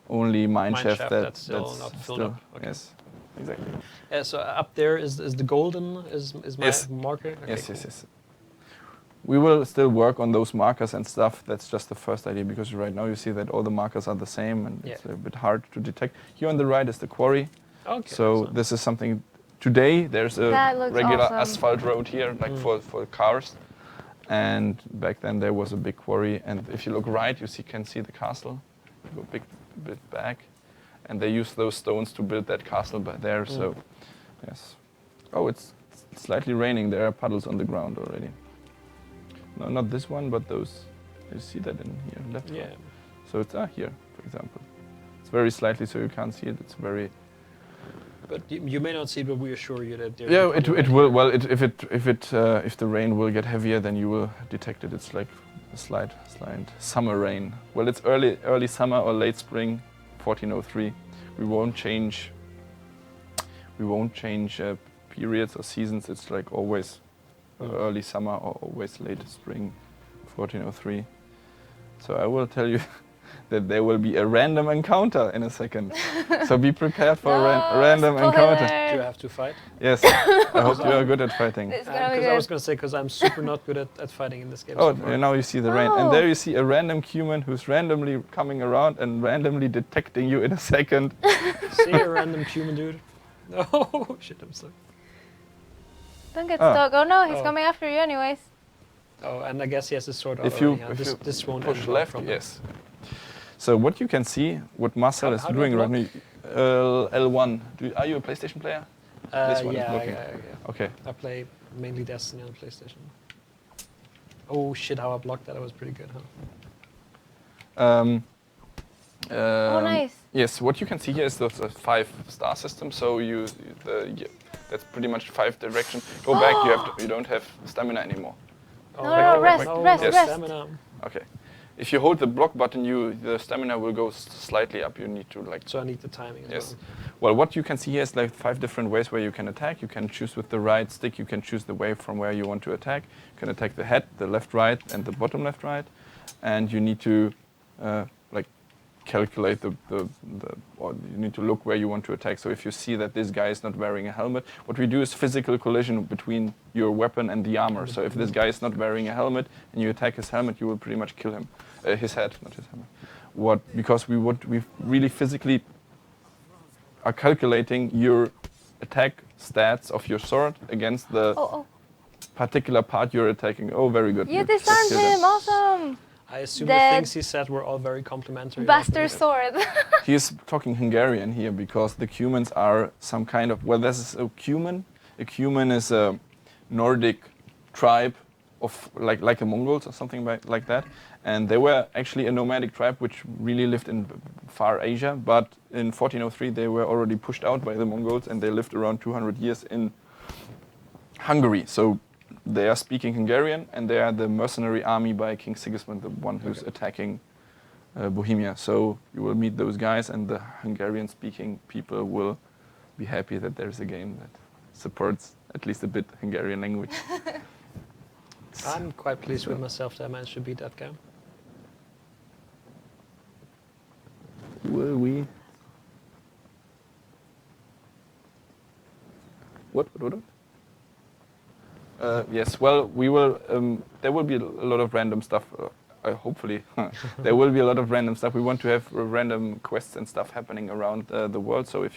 mine Mine shaft shaft that that's still not filled up. Okay. Yes, exactly. Yeah, so up there is the golden is my Yes. marker. Okay, Yes, cool. yes, yes. We will still work on those markers and stuff. That's just the first idea because right now you see that all the markers are the same and it's a bit hard to detect. Here on the right is the quarry. Okay. So this is something. Today there's a That looks regular awesome. asphalt road here, like for cars. And back then there was a big quarry. And if you look right, you can see the castle. You go a bit back, and they use those stones to build that castle back there. So, yes. Oh, it's slightly raining. There are puddles on the ground already. No, not this one, but those. You see that in here, left. Yeah. One. So it's here, for example. It's very slightly, so you can't see it. It's very. But you may not see it, but we assure you that there. Yeah, it will. Well, if the rain will get heavier, then you will detect it. It's like a slight summer rain. Well, it's early summer or late spring, 1403. We won't change periods or seasons. It's like always early summer or always late spring, 1403. So I will tell you that there will be a random encounter in a second. So be prepared for a random encounter. Do you have to fight? Yes, I hope you are good at fighting. It's gonna be Because I was good. going to say, because I'm super not good at fighting in this game. Oh, so far. now you see the rain. And there you see a random human who's randomly coming around and randomly detecting you in a second. See a random human dude. Oh shit! I'm sorry. Don't get stuck. Oh no, he's Oh. coming after you anyways. Oh, and I guess he has his sword out If you, already, huh? This won't push end well left, from it. yes. So what you can see, what Marcel is How do I doing right block? now, L1. Are you a PlayStation player? This one is Yeah, blocking. yeah. Okay. I play mainly Destiny on PlayStation. Oh shit! How I blocked that? That was pretty good, huh? Oh, nice. Yes, what you can see here is the 5-star system. So that's pretty much 5 directions. Go back. You don't have stamina anymore. Oh, No, rest, rest, Yes. rest. Stamina. Okay. If you hold the block button, the stamina will go slightly up. You need to So I need the timing as Yes. well. Well, what you can see here is like 5 different ways where you can attack. You can choose with the right stick. You can choose the way from where you want to attack. You can attack the head, the left, right, and the bottom left, right. And you need to calculate or you need to look where you want to attack. So if you see that this guy is not wearing a helmet, what we do is physical collision between your weapon and the armor. So if this guy is not wearing a helmet and you attack his helmet, you will pretty much kill him, his head, not his helmet. Because we really physically are calculating your attack stats of your sword against the particular part you're attacking. Oh, very good. You Good. disarmed Let's hear him. that. Awesome. I assume Dead. the things he said were all very complimentary. Bastard sword. He is talking Hungarian here because the Cumans are some kind of, well, this is a Cuman. A Cuman is a Nordic tribe of like the Mongols or something like that. And they were actually a nomadic tribe which really lived in far Asia. But in 1403 they were already pushed out by the Mongols and they lived around 200 years in Hungary. So they are speaking Hungarian and they are the mercenary army by King Sigismund, the one who's attacking Bohemia. So you will meet those guys and the Hungarian-speaking people will be happy that there's a game that supports at least a bit Hungarian language. I'm quite pleased with myself that I managed to beat that guy. Will we? What? Yes, well, we will. There will be a lot of random stuff. Hopefully, there will be a lot of random stuff. We want to have random quests and stuff happening around the world. So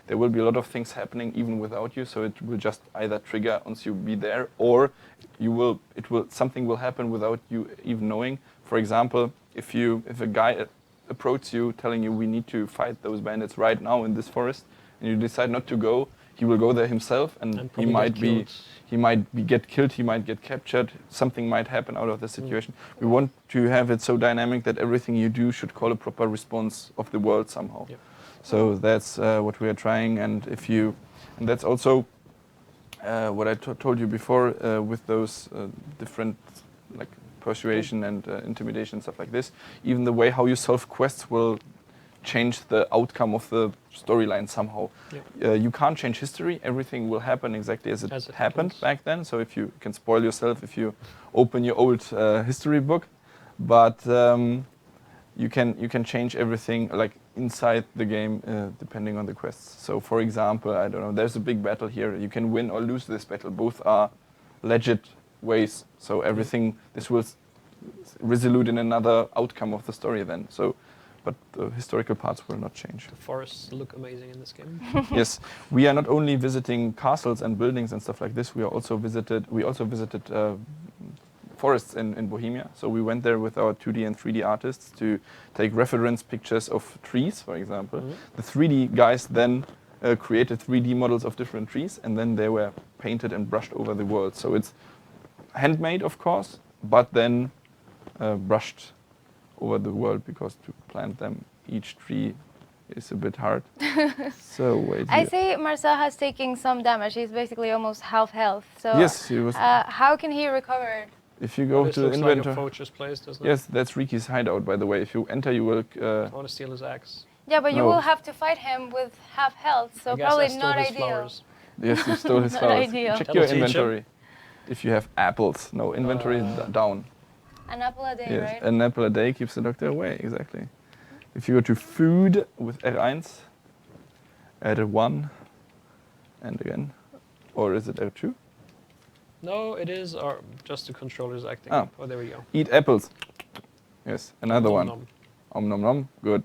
there will be a lot of things happening even without you. So it will just either trigger once you be there, or something will happen without you even knowing. For example, if a guy approaches you telling you we need to fight those bandits right now in this forest, and you decide not to go, he will go there himself, and he probably might get be killed. he might be get killed, he might get captured, something might happen out of the situation. We want to have it so dynamic that everything you do should call a proper response of the world somehow. Yep. So that's what we are trying, and that's also what I told you before with those different like persuasion and intimidation, stuff like this. Even the way how you solve quests will change the outcome of the storyline somehow. Yep. You can't change history. Everything will happen exactly as it happened happens. back then. So if you can spoil yourself if you open your old history book, but you can change everything like inside the game depending on the quests. So for example, I don't know, there's a big battle here. You can win or lose this battle. Both are legit ways. So everything this will resolute in another outcome of the story then. So. But the historical parts will not change. The forests look amazing in this game. Yes, we are not only visiting castles and buildings and stuff like this. We also visited forests in Bohemia. So we went there with our 2D and 3D artists to take reference pictures of trees, for example. The 3D guys then created 3D models of different trees, and then they were painted and brushed over the world. So it's handmade, of course, but then brushed over the world, because to plant them each tree is a bit hard. So wait. I see Marcel has taken some damage. He's basically almost half health. So yes, he was. how can he recover? If you go This to the looks like a inventory. poacher's place, doesn't it? Yes, that's Riki's hideout, by the way. If you enter, you will. I want to steal his axe. Yeah, but you No. will have to fight him with half health, so I guess probably I stole not his ideal. flowers. Yes, you stole his Not flowers. ideal. Check That'll your teach him. inventory. If you have apples, no, inventory is down. An apple a day, Yes, right? an apple a day keeps the doctor away. Exactly. If you go to food with R1, R1, and again, or is it R2? No, it is just the controller's acting. Ah. Oh, there we go. Eat apples. Yes, another Nom one. nom. Om nom nom. Good.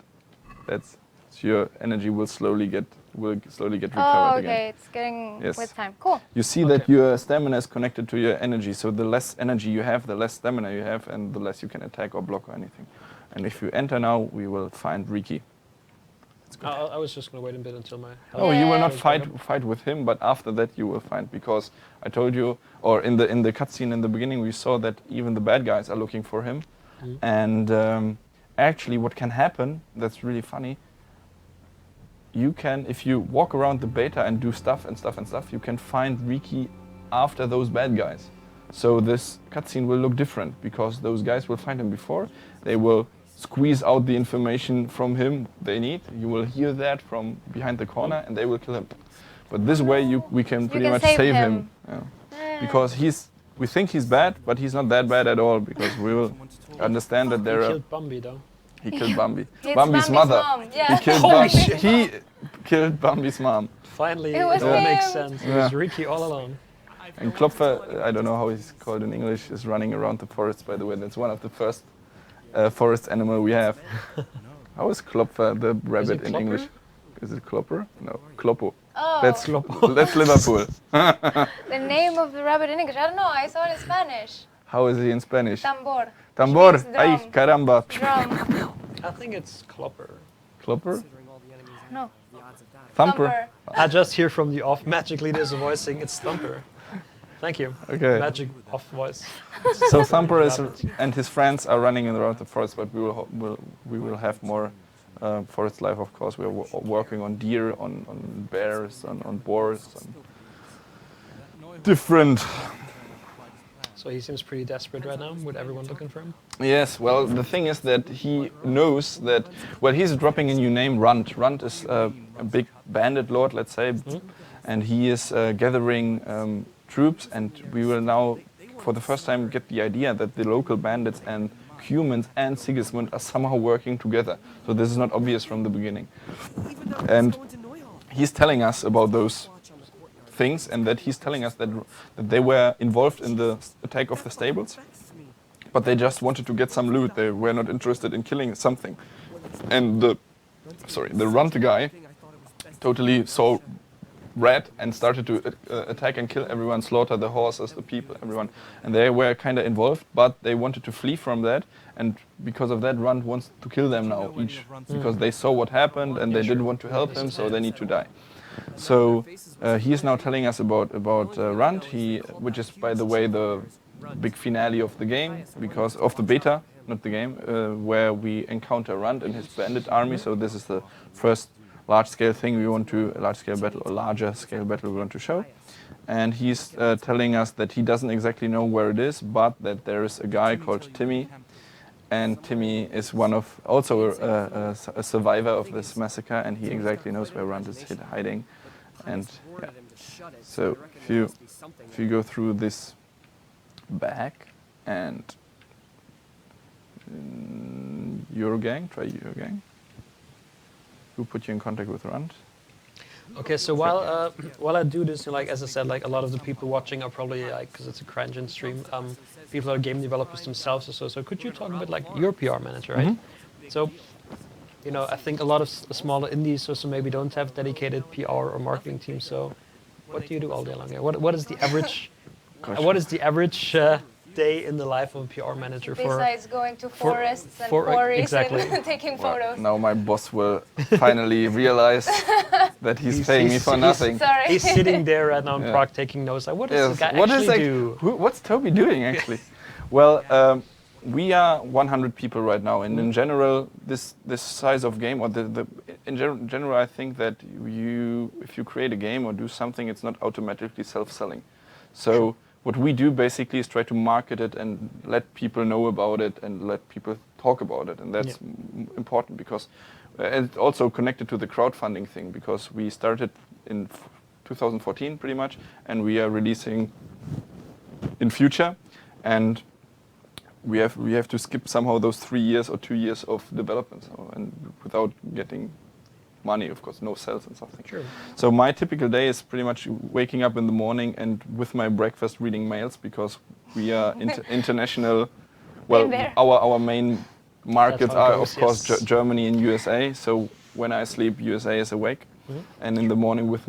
That's your energy will slowly get recovered Oh, okay, again. it's getting Yes. with time. Cool. You see that your stamina is connected to your energy. So the less energy you have, the less stamina you have, and the less you can attack or block or anything. And if you enter now, we will find Riki. I was just going to wait a bit until my health. No, you will not goes back up. fight with him, but after that you will find, because I told you, or in the cutscene in the beginning, we saw that even the bad guys are looking for him. And actually, what can happen, that's really funny. You can, if you walk around the beta and do stuff, you can find Riki after those bad guys. So this cutscene will look different, because those guys will find him before. They will squeeze out the information from him they need. You will hear that from behind the corner, and they will kill him. But this way, we can pretty can much save save him. him. Yeah. Because we think he's bad, but he's not that bad at all, because we will understand that He there are. killed Bambi, though. He killed Bambi. It's Bambi's mother. mom. Yeah. He killed Holy Bambi. shit. He killed Bambi's mom. Finally, It was all makes him. sense. It Yeah. was Riki all along. And Klopfer, I don't know how he's called in English, is running around the forest, by the way. That's one of the first forest animal we have. How is Klopfer, the rabbit, in Klopper? English? Is it Klopper? No, Kloppo. Oh, That's Liverpool. the name of the rabbit in English. I don't know. I saw it in Spanish. How is he in Spanish? Tambor. Tambor. Means drum. Ay, caramba. Drum. I think it's Klopper. Klopper? No. Thumper? I just hear from the off. Magically, there's a voice saying it's Thumper. Thank you. Okay. Magic off voice. So Thumper and his friends are running around the forest, but we will have more forest life, of course. We are working on deer, on bears, on boars, on different. So he seems pretty desperate right now with everyone looking for him. Yes, well, the thing is that he knows that, well, he's dropping a new name, Runt. Runt is a big bandit lord, let's say, and he is gathering troops, and we will now, for the first time, get the idea that the local bandits and humans and Sigismund are somehow working together. So this is not obvious from the beginning. And he's telling us about those things, and that he's telling us that they were involved in the attack of the stables, but they just wanted to get some loot. They were not interested in killing something. And the Runt guy totally saw red and started to attack and kill everyone, slaughter the horses, the people, everyone. And they were kind of involved, but they wanted to flee from that. And because of that, Runt wants to kill them now, each, because they saw what happened and they didn't want to help him, so they need to die. So he is now telling us about Rund, which is, by the way, the big finale of the game, because of the beta, not the game, where we encounter Rund and his bandit army. So this is the first large-scale thing we want to, large-scale battle or larger-scale battle we want to show. And he's telling us that he doesn't exactly know where it is, but that there is a guy called Timmy, and Timmy is also a survivor of this massacre, and he exactly knows where Rund is hiding. And yeah. So if you go through this back and your gang, try your gang. Who put you in contact with Rund? Okay, so while I do this, like as I said, like a lot of the people watching are probably like, because it's a CRYENGINE stream, people are game developers themselves or so. So could you talk a bit like your PR manager, right? So, you know, I think a lot of smaller indies also maybe don't have dedicated PR or marketing teams. So, what do you do all day long here? What is the average? What is the average day in the life of a PR manager Besides going to forests and quarries and taking photos. Now my boss will finally realize that he's paying me for nothing. Sorry. He's sitting there right now in Prague taking notes. Like, what does the guy actually do? What's Toby doing actually? Well, we are 100 people right now, and in general, this size of game, or in general, I think that if you create a game or do something, it's not automatically self-selling. So what we do basically is try to market it and let people know about it and let people talk about it, and that's important because it's also connected to the crowdfunding thing, because we started in 2014 pretty much, and we are releasing in future, and we have to skip somehow those 3 years or 2 years of development, and without getting money, of course, no sales and something. Sure. So my typical day is pretty much waking up in the morning and with my breakfast reading mails, because we are international. Well, our main markets are of course Germany and USA. So when I sleep, USA is awake, and in the morning with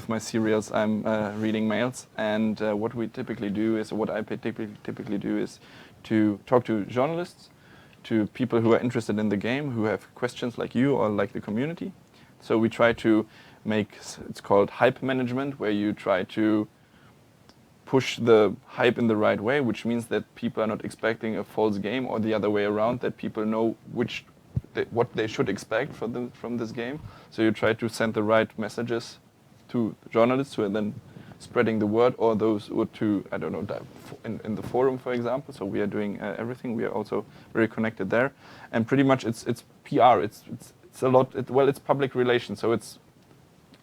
my cereals, I'm reading mails. And what we typically do is, what I typically do is to talk to journalists, to people who are interested in the game, who have questions like you or like the community. So we try to make, it's called hype management, where you try to push the hype in the right way, which means that people are not expecting a false game, or the other way around, that people know what they should expect from this game. So you try to send the right messages to journalists who are then spreading the word, or those who to, I don't know, in the forum, for example. So we are doing everything. We are also very connected there, and pretty much it's PR. It's a lot. It's public relations. So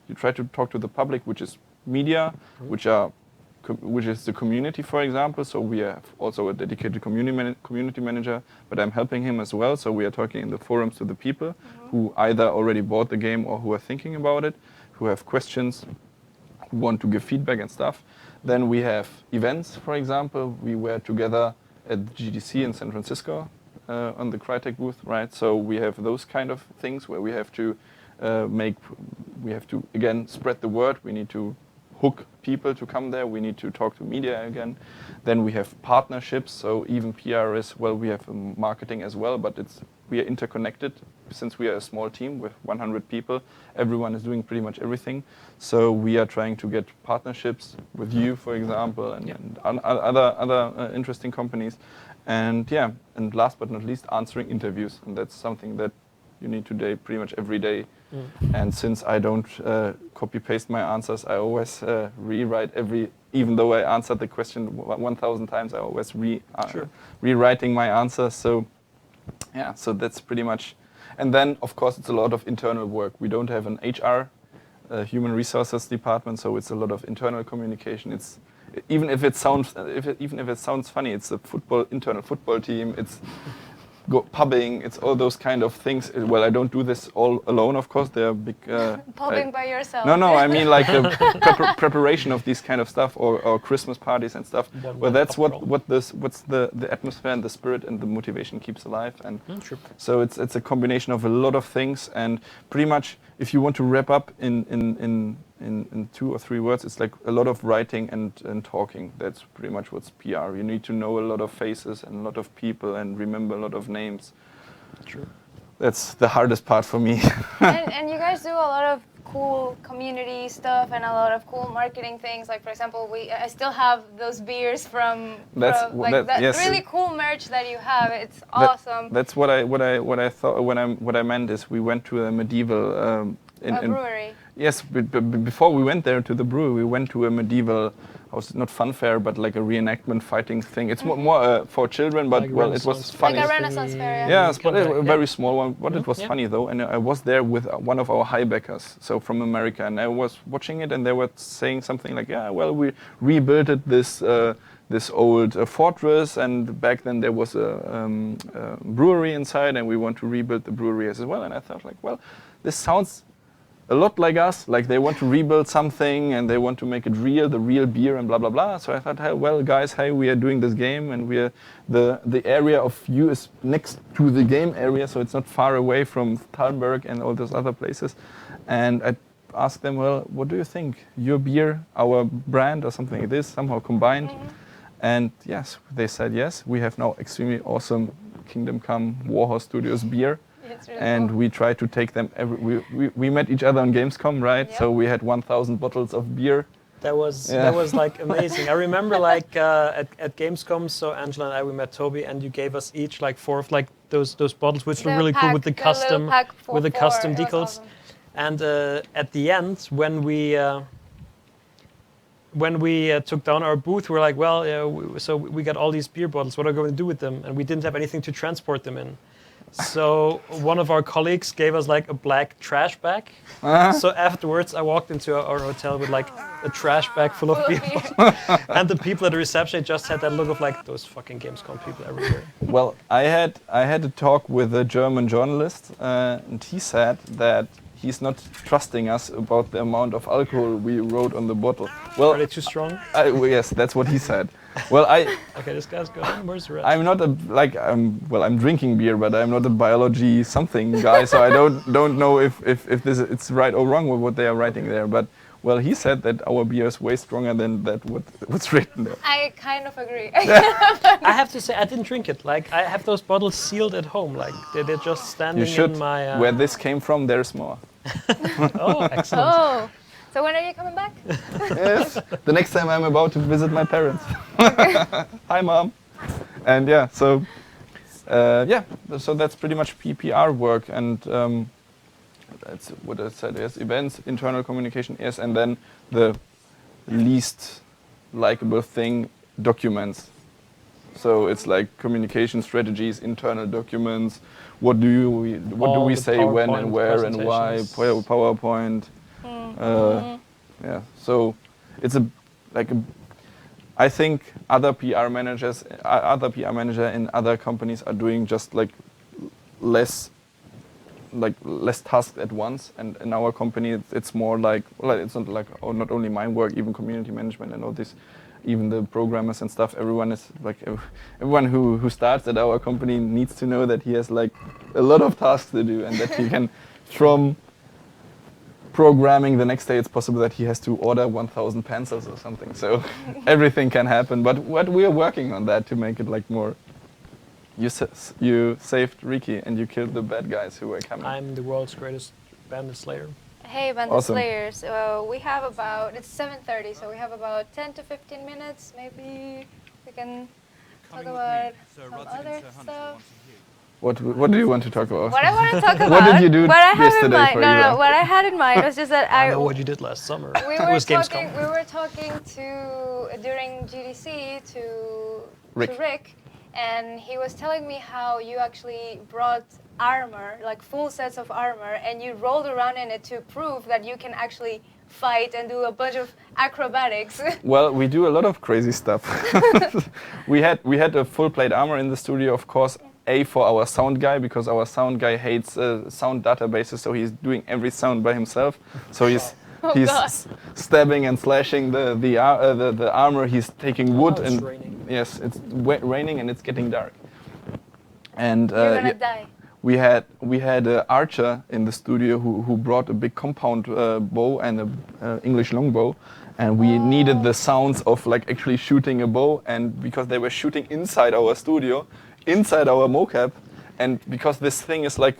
you try to talk to the public, which is media, which is the community, for example. So we have also a dedicated community manager, but I'm helping him as well. So we are talking in the forums to the people who either already bought the game or who are thinking about it, who have questions, who want to give feedback and stuff. Then we have events, for example. We were together at GDC in San Francisco on the Crytek booth, right? So we have those kind of things where we have to again spread the word. We need to hook people to come there. We need to talk to media again. Then we have partnerships. So even PR is, well, we have marketing as well, but we are interconnected since we are a small team with 100 people. Everyone is doing pretty much everything. So we are trying to get partnerships with you, for example, and other interesting companies. And and last but not least, answering interviews. And that's something that you need to do pretty much every day. And since I don't copy-paste my answers, I always rewrite even though I answered the question 1,000 times, I always rewriting my answers. So so that's pretty much. And then, of course, it's a lot of internal work. We don't have an HR, human resources department, so it's a lot of internal communication. It's even if it sounds funny, it's a internal football team. It's pubbing. It's all those kind of things. Well, I don't do this all alone, of course. There are big pubbing by yourself. No. I mean like the preparation of these kind of stuff, or Christmas parties and stuff. Well, that's what's the atmosphere and the spirit and the motivation keeps alive. And so it's a combination of a lot of things. And pretty much, if you want to wrap up in 2 or 3 words, it's like a lot of writing and talking. That's pretty much what's PR. You need to know a lot of faces and a lot of people and remember a lot of names. True. That's the hardest part for me. and you guys do a lot of cool community stuff and a lot of cool marketing things. Like for example, I still have those beers from that yes. really cool merch that you have. It's awesome. That's what I thought what I meant is we went to a medieval brewery. Yes, before we went there to the brewery, we went to a medieval, not fun fair, but like a reenactment fighting thing. It's more for children, but like it was funny. Like a Renaissance fair. Yes, but a very small one. But it was funny though, and I was there with one of our highbackers, so from America, and I was watching it, and they were saying something like, "Yeah, well, we rebuilt this old fortress, and back then there was a brewery inside, and we want to rebuild the brewery as well." And I thought, like, well, this sounds a lot like us, like they want to rebuild something and they want to make it real, the real beer and blah blah blah. So I thought, hey, well guys, hey, we are doing this game and we are the area of you is next to the game area, so it's not far away from Thalberg and all those other places. And I asked them, well, what do you think? Your beer, our brand or something like this, somehow combined? And yes, they said yes. We have now extremely awesome Kingdom Come Warhorse Studios beer. Really and cool. we try to take them we met each other on Gamescom, right? Yep. So we had 1,000 bottles of beer. That was like amazing. I remember like at Gamescom, so Angela and I, we met Toby, and you gave us each like 4 of like those bottles, which were really cool with the custom It was decals. awesome. And at the end, when we took down our booth, we were like, well, so we got all these beer bottles. What are we going to do with them? And we didn't have anything to transport them in. So one of our colleagues gave us like a black trash bag. So afterwards, I walked into our hotel with like a trash bag full of beer bottles. And the people at the reception just had that look of like those fucking Gamescom people everywhere. Well, I had a talk with a German journalist, and he said that he's not trusting us about the amount of alcohol we wrote on the bottle. Well, Are they too strong? yes, that's what he said. Well, Okay, this guy's going. Where's the rest? I'm not I'm drinking beer, but I'm not a biology something guy, so I don't know if it's right or wrong with what they are writing there. But well, he said that our beer is way stronger than what's written there. I kind of agree. I have to say, I didn't drink it. Like, I have those bottles sealed at home. Like, they're just standing You should. in my... Where this came from, there's more. Oh, excellent. Oh, so when are you coming back? Yes, the next time I'm about to visit my parents. Hi, Mom. And yeah, so that's pretty much PPR work, and that's what I said. Yes, events, internal communication, yes, and then the least likable thing, documents. So it's like communication strategies, internal documents. What do we say when and where and why? PowerPoint. Yeah. So it's I think other PR managers in other companies are doing just like less tasks at once, and in our company it's more like, well, it's not like not only my work, even community management and all this, even the programmers and stuff. Everyone is like everyone who starts at our company needs to know that he has like a lot of tasks to do, and that he can from programming the next day it's possible that he has to order 1,000 pencils or something. So everything can happen, but what we are working on that to make it like more. You saved Ricky and you killed the bad guys who were coming. I'm the world's greatest bandit slayer. Hey, Bandit Awesome. Slayers. We have it's 7:30, so we have about 10 to 15 minutes. Maybe we can talk about some other stuff. What do you want to talk about? What I want to talk about. What did you do what I have in yesterday mind, for no, Eva? what I had in mind was just that I know what you did last summer. we It were was talking. Gamescom. We were talking during GDC to Rick, and he was telling me how you actually brought armor, like full sets of armor, and you rolled around in it to prove that you can actually fight and do a bunch of acrobatics. Well, we do a lot of crazy stuff. we had a full plate armor in the studio, of course. For our sound guy, because our sound guy hates sound databases, so he's doing every sound by himself. So he's stabbing and slashing the armor. He's taking wood it's and raining. yes, it's raining and it's getting dark. And You're gonna die. we had an archer in the studio who brought a big compound bow and an English longbow, and we needed the sounds of like actually shooting a bow, and because they were shooting inside our studio, inside our mocap, and because this thing is like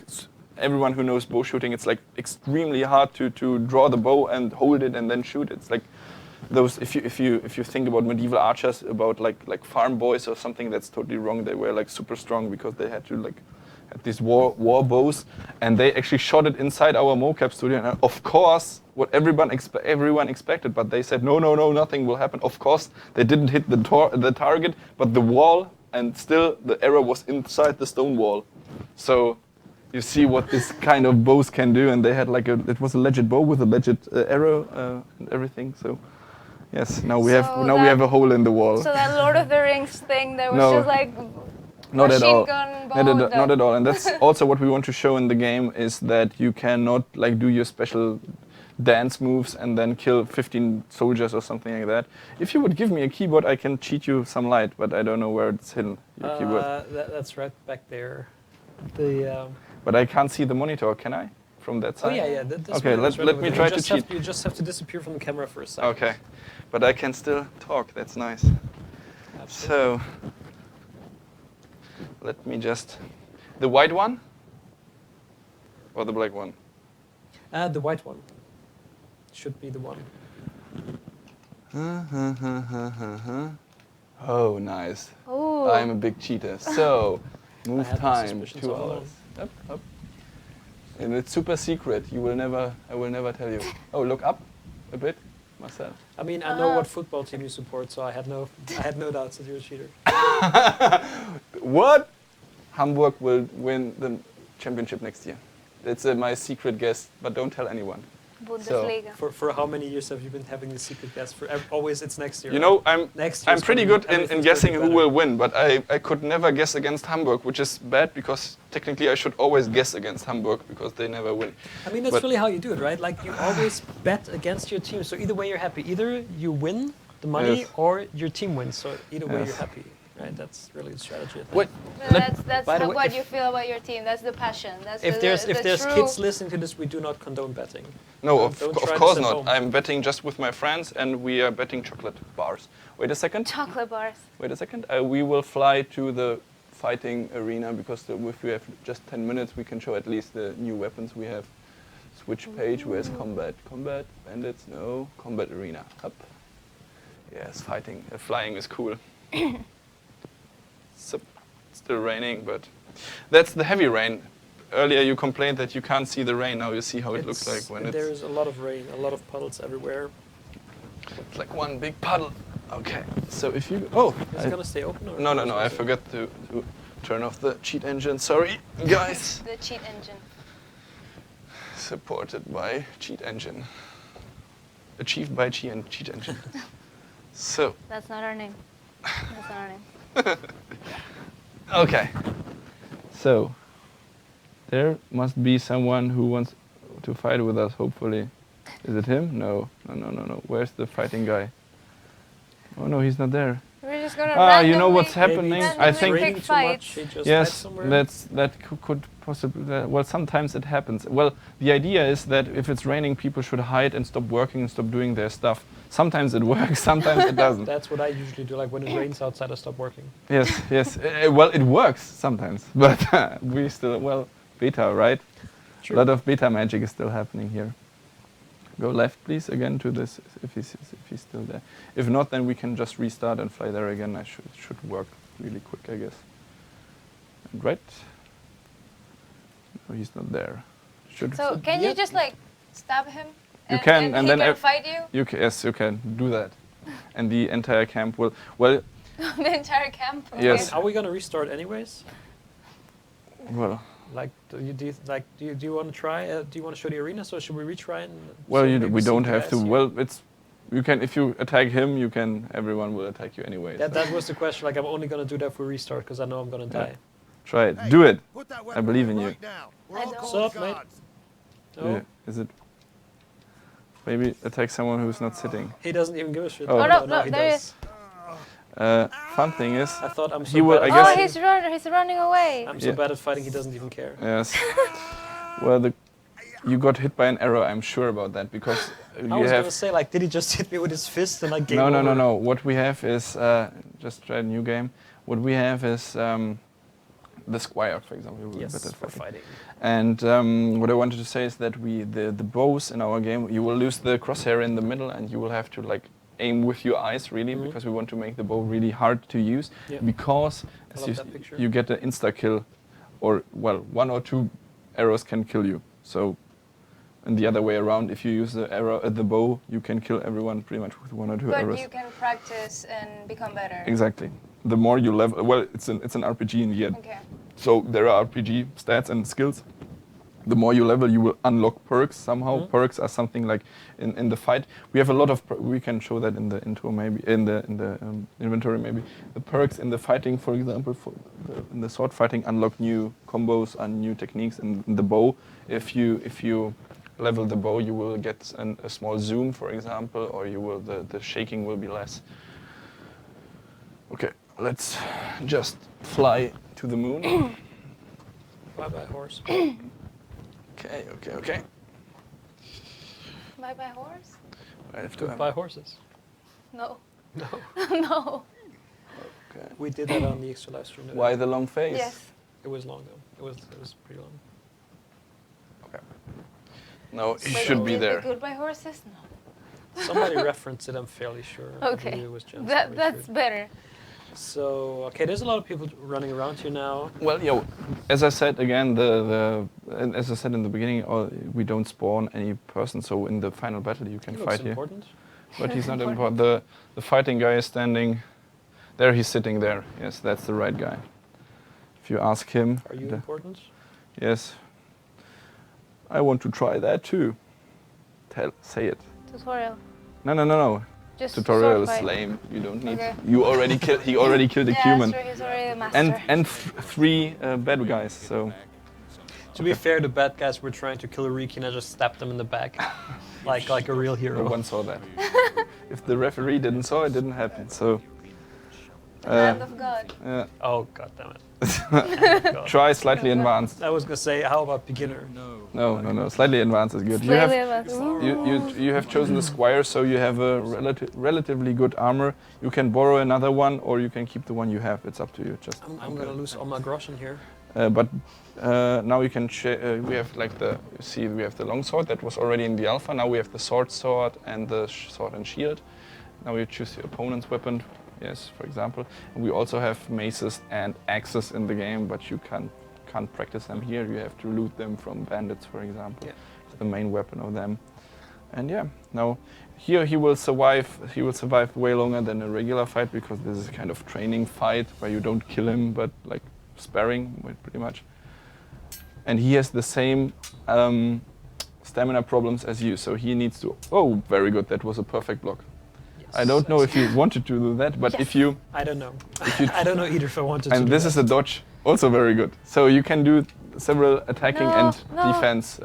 everyone who knows bow shooting, it's like extremely hard to draw the bow and hold it and then shoot. It's like those, if you think about medieval archers, about like farm boys or something, that's totally wrong. They were like super strong because they had to like had these war bows, and they actually shot it inside our mocap studio. And of course, what everyone expected, but they said no, nothing will happen. Of course, they didn't hit the target, but the wall, and still the arrow was inside the stone wall. So you see what this kind of bows can do, and they had like it was a legit bow with a legit arrow and everything. So. Yes, now we have a hole in the wall. So that Lord of the Rings thing, that was No. just like Not at all. machine gun bow. Not at all. And that's also what we want to show in the game, is that you cannot like do your special dance moves and then kill 15 soldiers or something like that. If you would give me a keyboard, I can cheat you some light, but I don't know where it's hidden. Your keyboard. That's right back there. But I can't see the monitor, can I? From that Oh side? yeah. This Okay, one is let right me over try there. to cheat. You just have to disappear from the camera for a second. Okay, but I can still talk. That's nice. Absolutely. So let me just the white one or the black one? The white one should be the one. Oh, nice. Ooh. I'm a big cheater. So move had time suspicions 2 all along. hours. Up. And it's super secret. I will never tell you. Oh, look up a bit, Marcel. I mean, I know what football team you support, so I had no doubts that you're a cheater. What? Hamburg will win the championship next year. It's my secret guess, but don't tell anyone. Bundesliga. For how many years have you been having this secret guess? Always it's next year. You know, I'm Next year's pretty gonna good be- in everything's guessing gonna be who better. will win, but I could never guess against Hamburg, which is bad because technically I should always guess against Hamburg because they never win. I mean, that's But- really how you do it, right? Like, you always bet against your team. So either way, you're happy. Either you win the money Yes. or your team wins. So either way, Yes. you're happy, right? That's really the strategy, I think. Wait, That's by the way, what if- you feel about your team. That's the passion. That's If the there's true kids listening to this, we do not condone betting. no, Don't of try this course at not. home. I'm betting just with my friends, and we are betting chocolate bars. Wait a second. chocolate bars. Wait a second. We will fly to the fighting arena because if we have just 10 minutes, we can show at least the new weapons we have. Switch page. Where's combat? Combat. Bandits. No. Combat arena. Up. Yes, fighting. Flying is cool. So, still raining, but that's the heavy rain. Earlier you complained that you can't see the rain. Now you see how it looks like when it's There's a lot of rain, a lot of puddles everywhere. like one big puddle. Okay. So if you oh, Is it gonna stay open? Or no, I forgot to turn off the cheat engine. Sorry, guys. The cheat engine. Supported by cheat engine. Achieved by cheat engine. So, That's not our name. That's not our name. okay. So, there must be someone who wants to fight with us, hopefully. Is it him? No. Where's the fighting guy? Oh no, he's not there. We're just gonna You know what's randomly- happening? randomly I think- pick Raining too much, fights. he just hides Yes, somewhere. that could possibly. Well, sometimes it happens. Well, the idea is that if it's raining, people should hide and stop working and stop doing their stuff. Sometimes it works, sometimes it doesn't. That's what I usually do. Like when it rains outside, I stop working. Yes. Well, it works sometimes, but we still beta, right? Sure. A lot of beta magic is still happening here. Go left, please, again to this. If he's still there. If not, then we can just restart and fly there again. It should work really quick, I guess. And right. No, he's not there. Should. So can you just like stab him? You can, and and he then can fight you. Yes, you can do that, and the entire camp will. Well, The entire camp. Okay. Yes. Are we gonna restart anyways? well. Like, do you want to try? Do you want to show the arena? So should we retry? And Well, so we maybe don't some have to. guys here? Well, you can if you attack him, you can. Everyone will attack you anyway. That was the question. Like, I'm only gonna do that for restart because I know I'm gonna Yeah. die. Try it. Do it. Put that I weapon believe in you. right now. We're I all don't. calling What's up, mate? guards. No, Yeah. Is it? Maybe attack someone who's not sitting. he doesn't even give a shit. Oh. Oh, no, he there he does. Fun thing is, I thought I'm so He will- bad. I at guess- Oh, fighting. he's running away. I'm so Yeah. bad at fighting. He doesn't even care. yes. Well, you got hit by an arrow. I'm sure about that because I you was have. gonna say, like, did he just hit me with his fist and like game No. over? What we have is just try a new game. What we have is the squire, for example, will be Yes, better at for fighting. fighting. And what I wanted to say is that the bows in our game, you will lose the crosshair in the middle, and you will have to like aim with your eyes really, because we want to make the bow really hard to use. Yeah. Because I as love you, that picture. you get an insta kill, or well, 1 or 2 arrows can kill you. So, and the other way around, if you use the arrow at the bow, you can kill everyone pretty much with 1 or 2 But arrows. you can practice and become better. Exactly. The more you level, well, it's an RPG in the end. Okay. So there are RPG stats and skills. The more you level, you will unlock perks somehow. Perks are something like in the fight. We have a lot of. We can show that in the intro, maybe in the inventory, maybe. The perks in the fighting, for example, in the sword fighting, unlock new combos and new techniques. In the bow, if you level the bow, you will get a small zoom, for example, or you will the shaking will be less. Okay, let's just fly to the moon. Bye bye horse. Okay. Bye bye horse? I have to Goodbye horses. No. No. No. Okay. We did that on the extra live stream. today. Why the long face? Yes. It was long though. It was pretty long. Okay. No, it Wait, should be did there. the goodbye horses? No. Somebody referenced it. I'm fairly sure. I Okay. believe it was Jen, That's better. So okay, there's a lot of people running around here now. Well, as I said again, as I said in the beginning, we don't spawn any person. So in the final battle, you can He fight looks here. important. But he's not important. The fighting guy is standing there. He's sitting there. Yes, that's the right guy. If you ask him, Are you important? yes, I want to try that too. Say it. Tutorial. No. Just Tutorial sword is fight. lame. You don't need. Okay. You already killed. He already killed a Yeah, human. sure, he's already a master. And 3 bad guys. So To be fair, the bad guys were trying to kill Riki and I just stabbed them in the back, like a real no hero. one saw that. If the referee didn't saw it, didn't happen. So The hand of God. Oh god damn it! God. try slightly advanced. I was gonna say, how about beginner? No. Slightly advanced is good. Slightly advanced. You have chosen the squire, so you have a relatively good armor. You can borrow another one, or you can keep the one you have. It's up to you. Just I'm gonna lose all my groschen here. But now we can. We have like we have the longsword that was already in the alpha. Now we have the sword and the sword and shield. Now you choose your opponent's weapon. Yes, for example. And we also have maces and axes in the game, but you can't practice them here. You have to loot them from bandits, for example. Yeah. It's the main weapon of them. And yeah, now here he will survive. He will survive way longer than a regular fight because this is a kind of training fight where you don't kill him, but like sparring, pretty much. And he has the same stamina problems as you, so he needs to. Oh, very good! That was a perfect block. Yes, I don't know if you wanted to do that, but Yes. if you I don't know. you I don't know either if I wanted to. and do this that. is a dodge, also very good. So you can do several attacking No, and no. defense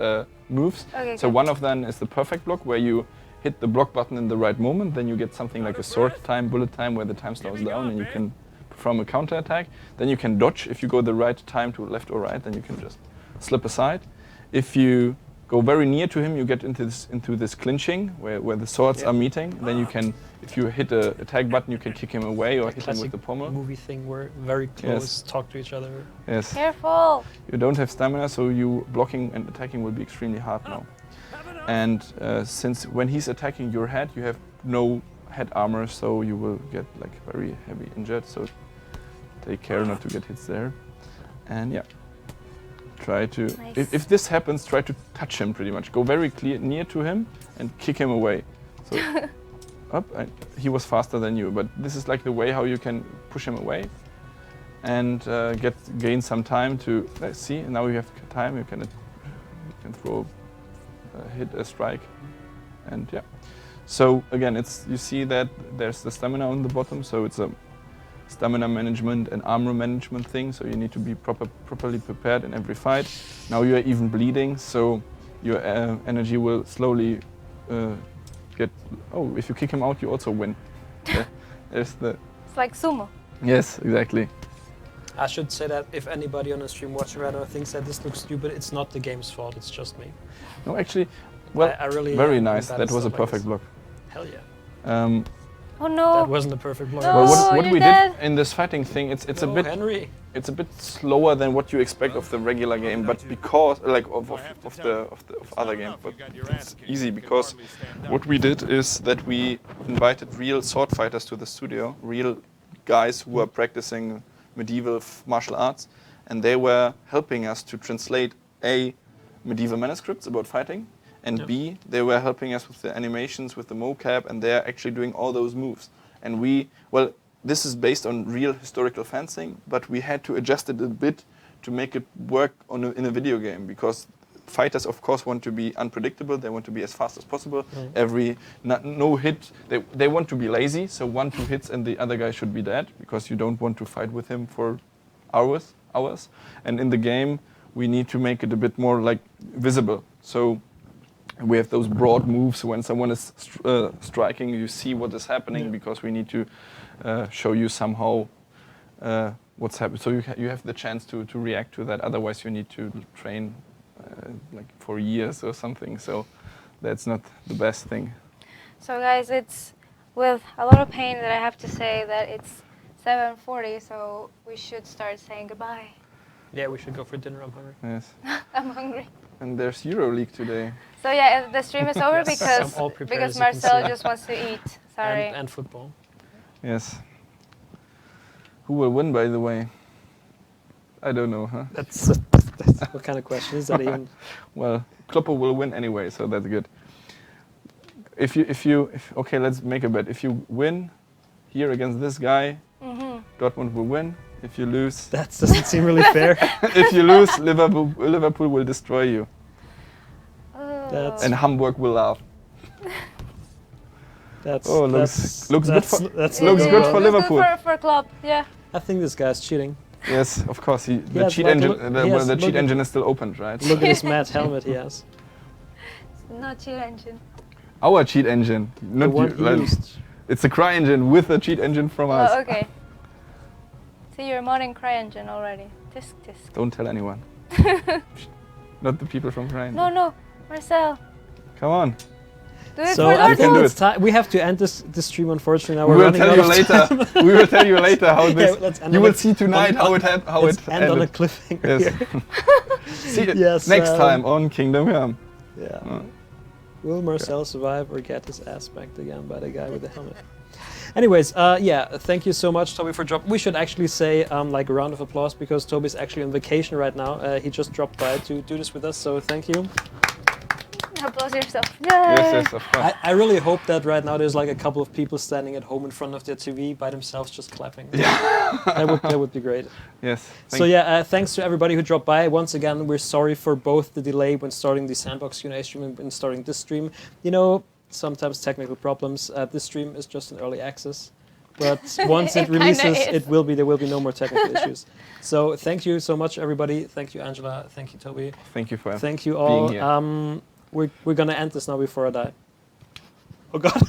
moves. Okay, So good. one of them is the perfect block, where you hit the block button in the right moment. Then you get something like a sword time, bullet time, where the time slows down, and you can perform a counter attack. Then you can dodge if you go the right time to left or right. Then you can just slip aside. If you go very near to him, you get into this clinching where the swords are meeting. Then you can, if you hit a attack button, you can kick him away or hit him with Classic the pommel. movie thing where very close, Yes. talk to each other. Yes. Careful. You don't have stamina, so you blocking and attacking will be extremely hard now. And since when he's attacking your head, you have no head armor, so you will get like very heavy injured. So take care not to get hits there. And yeah, try to. Nice. If this happens, try to touch him pretty much. Go very near to him and kick him away. So up, he was faster than you, but this is like the way how you can push him away and gain some time to. Let's see. Now you have time. You can throw. Hit a strike, and yeah. So again, you see that there's the stamina on the bottom, so it's a stamina management and armor management thing. So you need to be properly prepared in every fight. Now you are even bleeding, so your energy will slowly get. Oh, if you kick him out, you also win. There's the. It's like sumo. Yes, exactly. I should say that if anybody on the stream watching right now thinks that this looks stupid, it's not the game's fault, it's just me. No, actually, well, I really very am nice. bad That at was a stuff like perfect this. block. Hell yeah. Oh no. That wasn't a perfect block. No. Well, what you're we dead. did in this fighting thing, it's a No, bit. Henry. it's a bit slower than what you expect of the regular game, but because like of other games, but it's easy because what we did is that we invited real sword fighters to the studio, real guys who are practicing medieval martial arts, and they were helping us to translate A, medieval manuscripts about fighting, and B, they were helping us with the animations, with the mocap, and they're actually doing all those moves. And this is based on real historical fencing, but we had to adjust it a bit to make it work in a video game, because fighters, of course, want to be unpredictable. They want to be as fast as possible. No hit. They want to be lazy, so 1-2 hits and the other guy should be dead, because you don't want to fight with him for hours. And in the game, we need to make it a bit more like visible. So we have those broad moves. When someone is striking, you see what is happening, because we need to show you somehow what's happening. So you have the chance to react to that. Otherwise, you need to train like for years or something. So that's not the best thing. So guys, it's with a lot of pain that I have to say that it's 7:40, so we should start saying goodbye. Yeah, we should go for dinner. I'm hungry. Yes. I'm hungry. And there's EuroLeague today. So yeah, the stream is over I'm all prepared, because as you can Marcel see. just wants to eat. Sorry. And football. Yes. Who will win, by the way? I don't know, huh? That's what kind of question is that even? Well, Kloppo will win anyway, so that's good. Okay, let's make a bet. If you win here against this guy, Dortmund will win. If you lose, That doesn't seem really fair. if you lose, Liverpool will destroy you, That's- and Hamburg will laugh. That's looks good that's, for- that's looks not good well. for Liverpool. For club, yeah. I think this guy's cheating. Yes, of course. The has cheat like engine, look- he has the look cheat at- engine is still opened, right? Look at his mad helmet he has. Not cheat engine. Our cheat engine, The not one you. he Like, used. it's a CRYENGINE with a cheat engine from us. Oh, okay. See, you're modding CRYENGINE already. Tisk. Don't tell anyone. Not the people from CRYENGINE. No, Marcel. Come on. Do it So for I You can think do it's it. time. We have to end this stream. Unfortunately, now We we're will running tell out you of later. time. We will tell you later how this. let's end You on will a- see tonight how it Let's end on a ended. cliffhanger. Yes. Here. See you Yes, next time on Kingdom Come. Yeah. Will Marcel survive or get his ass smacked again by the guy with the helmet? Anyways, thank you so much, Toby, for dropping. We should actually say like a round of applause because Toby's actually on vacation right now. He just dropped by to do this with us, so thank you. Applause yourself. Yes, of course. I really hope that right now there's like a couple of people standing at home in front of their TV by themselves just clapping. Yeah. that would be great. Yes. So thanks to everybody who dropped by. Once again, we're sorry for both the delay when starting the Sandbox Q&A stream and starting this stream. You know, sometimes technical problems. This stream is just in early access, but once it It kinda releases, is. there will be no more technical issues. So thank you so much, everybody. Thank you, Angela. Thank you, Toby. Thank you for Thank you all. being here. We're gonna end this now before I die. Oh God.